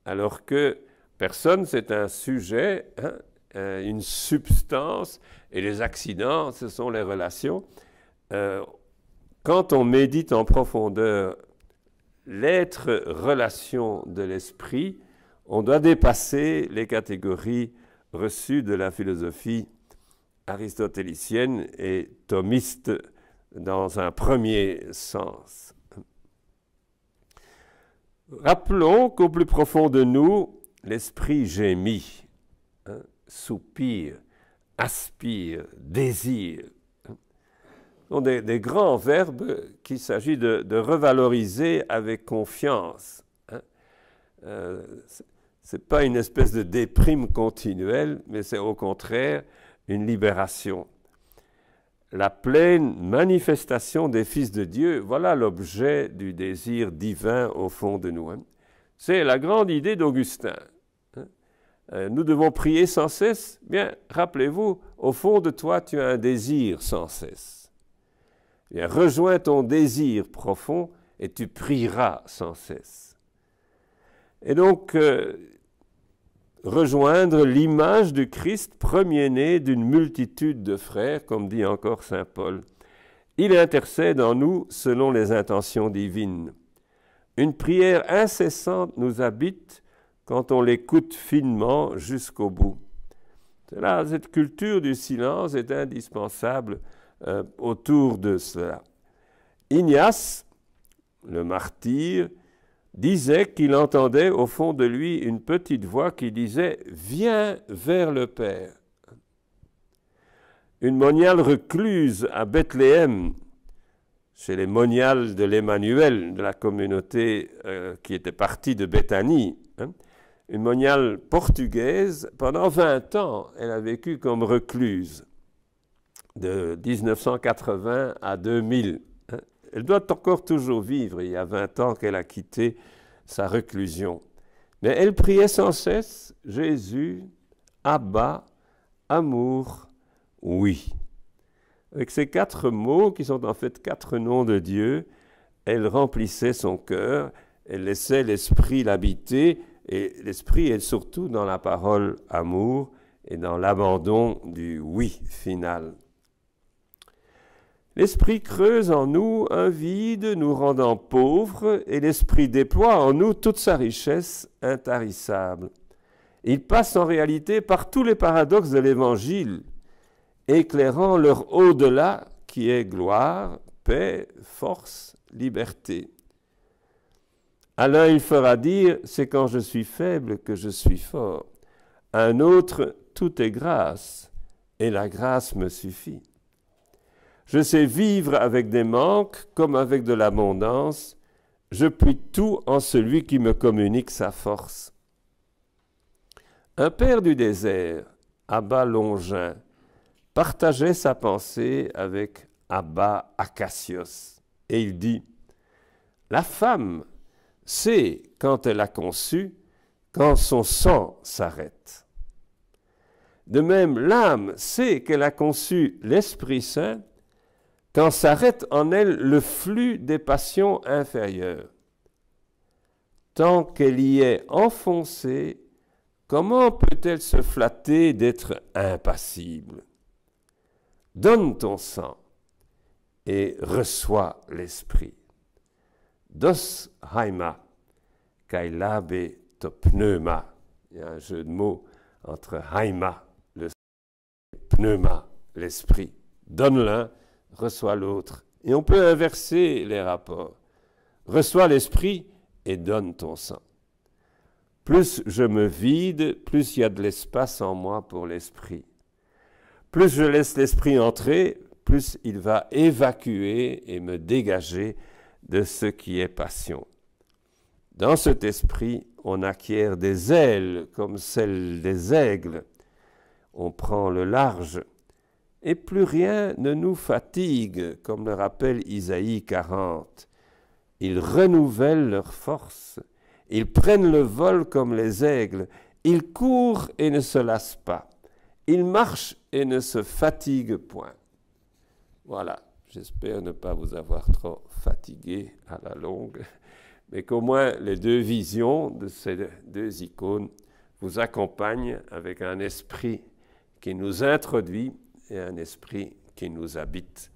Alors que personne, c'est un sujet, une substance, et les accidents, ce sont les relations. Quand on médite en profondeur l'être relation de l'esprit, on doit dépasser les catégories reçues de la philosophie aristotélicienne et thomiste dans un premier sens. Rappelons qu'au plus profond de nous, l'esprit gémit, soupire, aspire, désire. Ce sont des grands verbes qu'il s'agit de revaloriser avec confiance. Ce n'est pas une espèce de déprime continuelle, mais c'est au contraire une libération. La pleine manifestation des fils de Dieu, voilà l'objet du désir divin au fond de nous. C'est la grande idée d'Augustin. Nous devons prier sans cesse. Bien, rappelez-vous, au fond de toi, tu as un désir sans cesse. Bien, rejoins ton désir profond et tu prieras sans cesse. Et donc, rejoindre l'image du Christ, premier-né d'une multitude de frères, comme dit encore saint Paul. Il intercède en nous selon les intentions divines. Une prière incessante nous habite quand on l'écoute finement jusqu'au bout. Là, cette culture du silence est indispensable autour de cela. Ignace, le martyr, disait qu'il entendait au fond de lui une petite voix qui disait « Viens vers le Père ». Une moniale recluse à Bethléem, chez les moniales de l'Emmanuel, de la communauté qui était partie de Béthanie, une moniale portugaise, pendant 20 ans, elle a vécu comme recluse, de 1980 à 2000. Elle doit encore toujours vivre, il y a 20 ans qu'elle a quitté sa reclusion. Mais elle priait sans cesse « Jésus, Abba, amour, oui ». Avec ces 4 mots, qui sont en fait 4 noms de Dieu, elle remplissait son cœur, elle laissait l'esprit l'habiter, et l'esprit est surtout dans la parole « amour » et dans l'abandon du « oui » final. L'esprit creuse en nous un vide nous rendant pauvres et l'esprit déploie en nous toute sa richesse intarissable. Il passe en réalité par tous les paradoxes de l'Évangile, éclairant leur au-delà qui est gloire, paix, force, liberté. À l'un il fera dire « c'est quand je suis faible que je suis fort ». À un autre « tout est grâce et la grâce me suffit ». Je sais vivre avec des manques comme avec de l'abondance. Je puis tout en celui qui me communique sa force. Un père du désert, Abba Longin, partageait sa pensée avec Abba Acacios. Et il dit, « La femme sait quand elle a conçu, quand son sang s'arrête. De même, l'âme sait qu'elle a conçu l'Esprit Saint, quand s'arrête en elle le flux des passions inférieures. Tant qu'elle y est enfoncée, comment peut-elle se flatter d'être impassible? Donne ton sang et reçois l'esprit. Dos haima, kailabe to pneuma. Il y a un jeu de mots entre haima, le sang, et pneuma, l'esprit. Donne l'un, reçois l'autre. Et on peut inverser les rapports. Reçois l'esprit et donne ton sang. Plus je me vide, plus il y a de l'espace en moi pour l'esprit. Plus je laisse l'esprit entrer, plus il va évacuer et me dégager de ce qui est passion. Dans cet esprit, on acquiert des ailes comme celles des aigles. On prend le large et plus rien ne nous fatigue, comme le rappelle Isaïe 40. Ils renouvellent leur force, ils prennent le vol comme les aigles, ils courent et ne se lassent pas, ils marchent et ne se fatiguent point. Voilà, j'espère ne pas vous avoir trop fatigué à la longue, mais qu'au moins les deux visions de ces deux icônes vous accompagnent avec un esprit qui nous introduit et un esprit qui nous habite.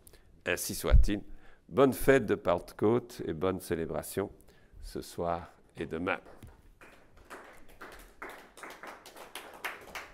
Ainsi soit-il. Bonne fête de Pentecôte et bonne célébration ce soir et demain.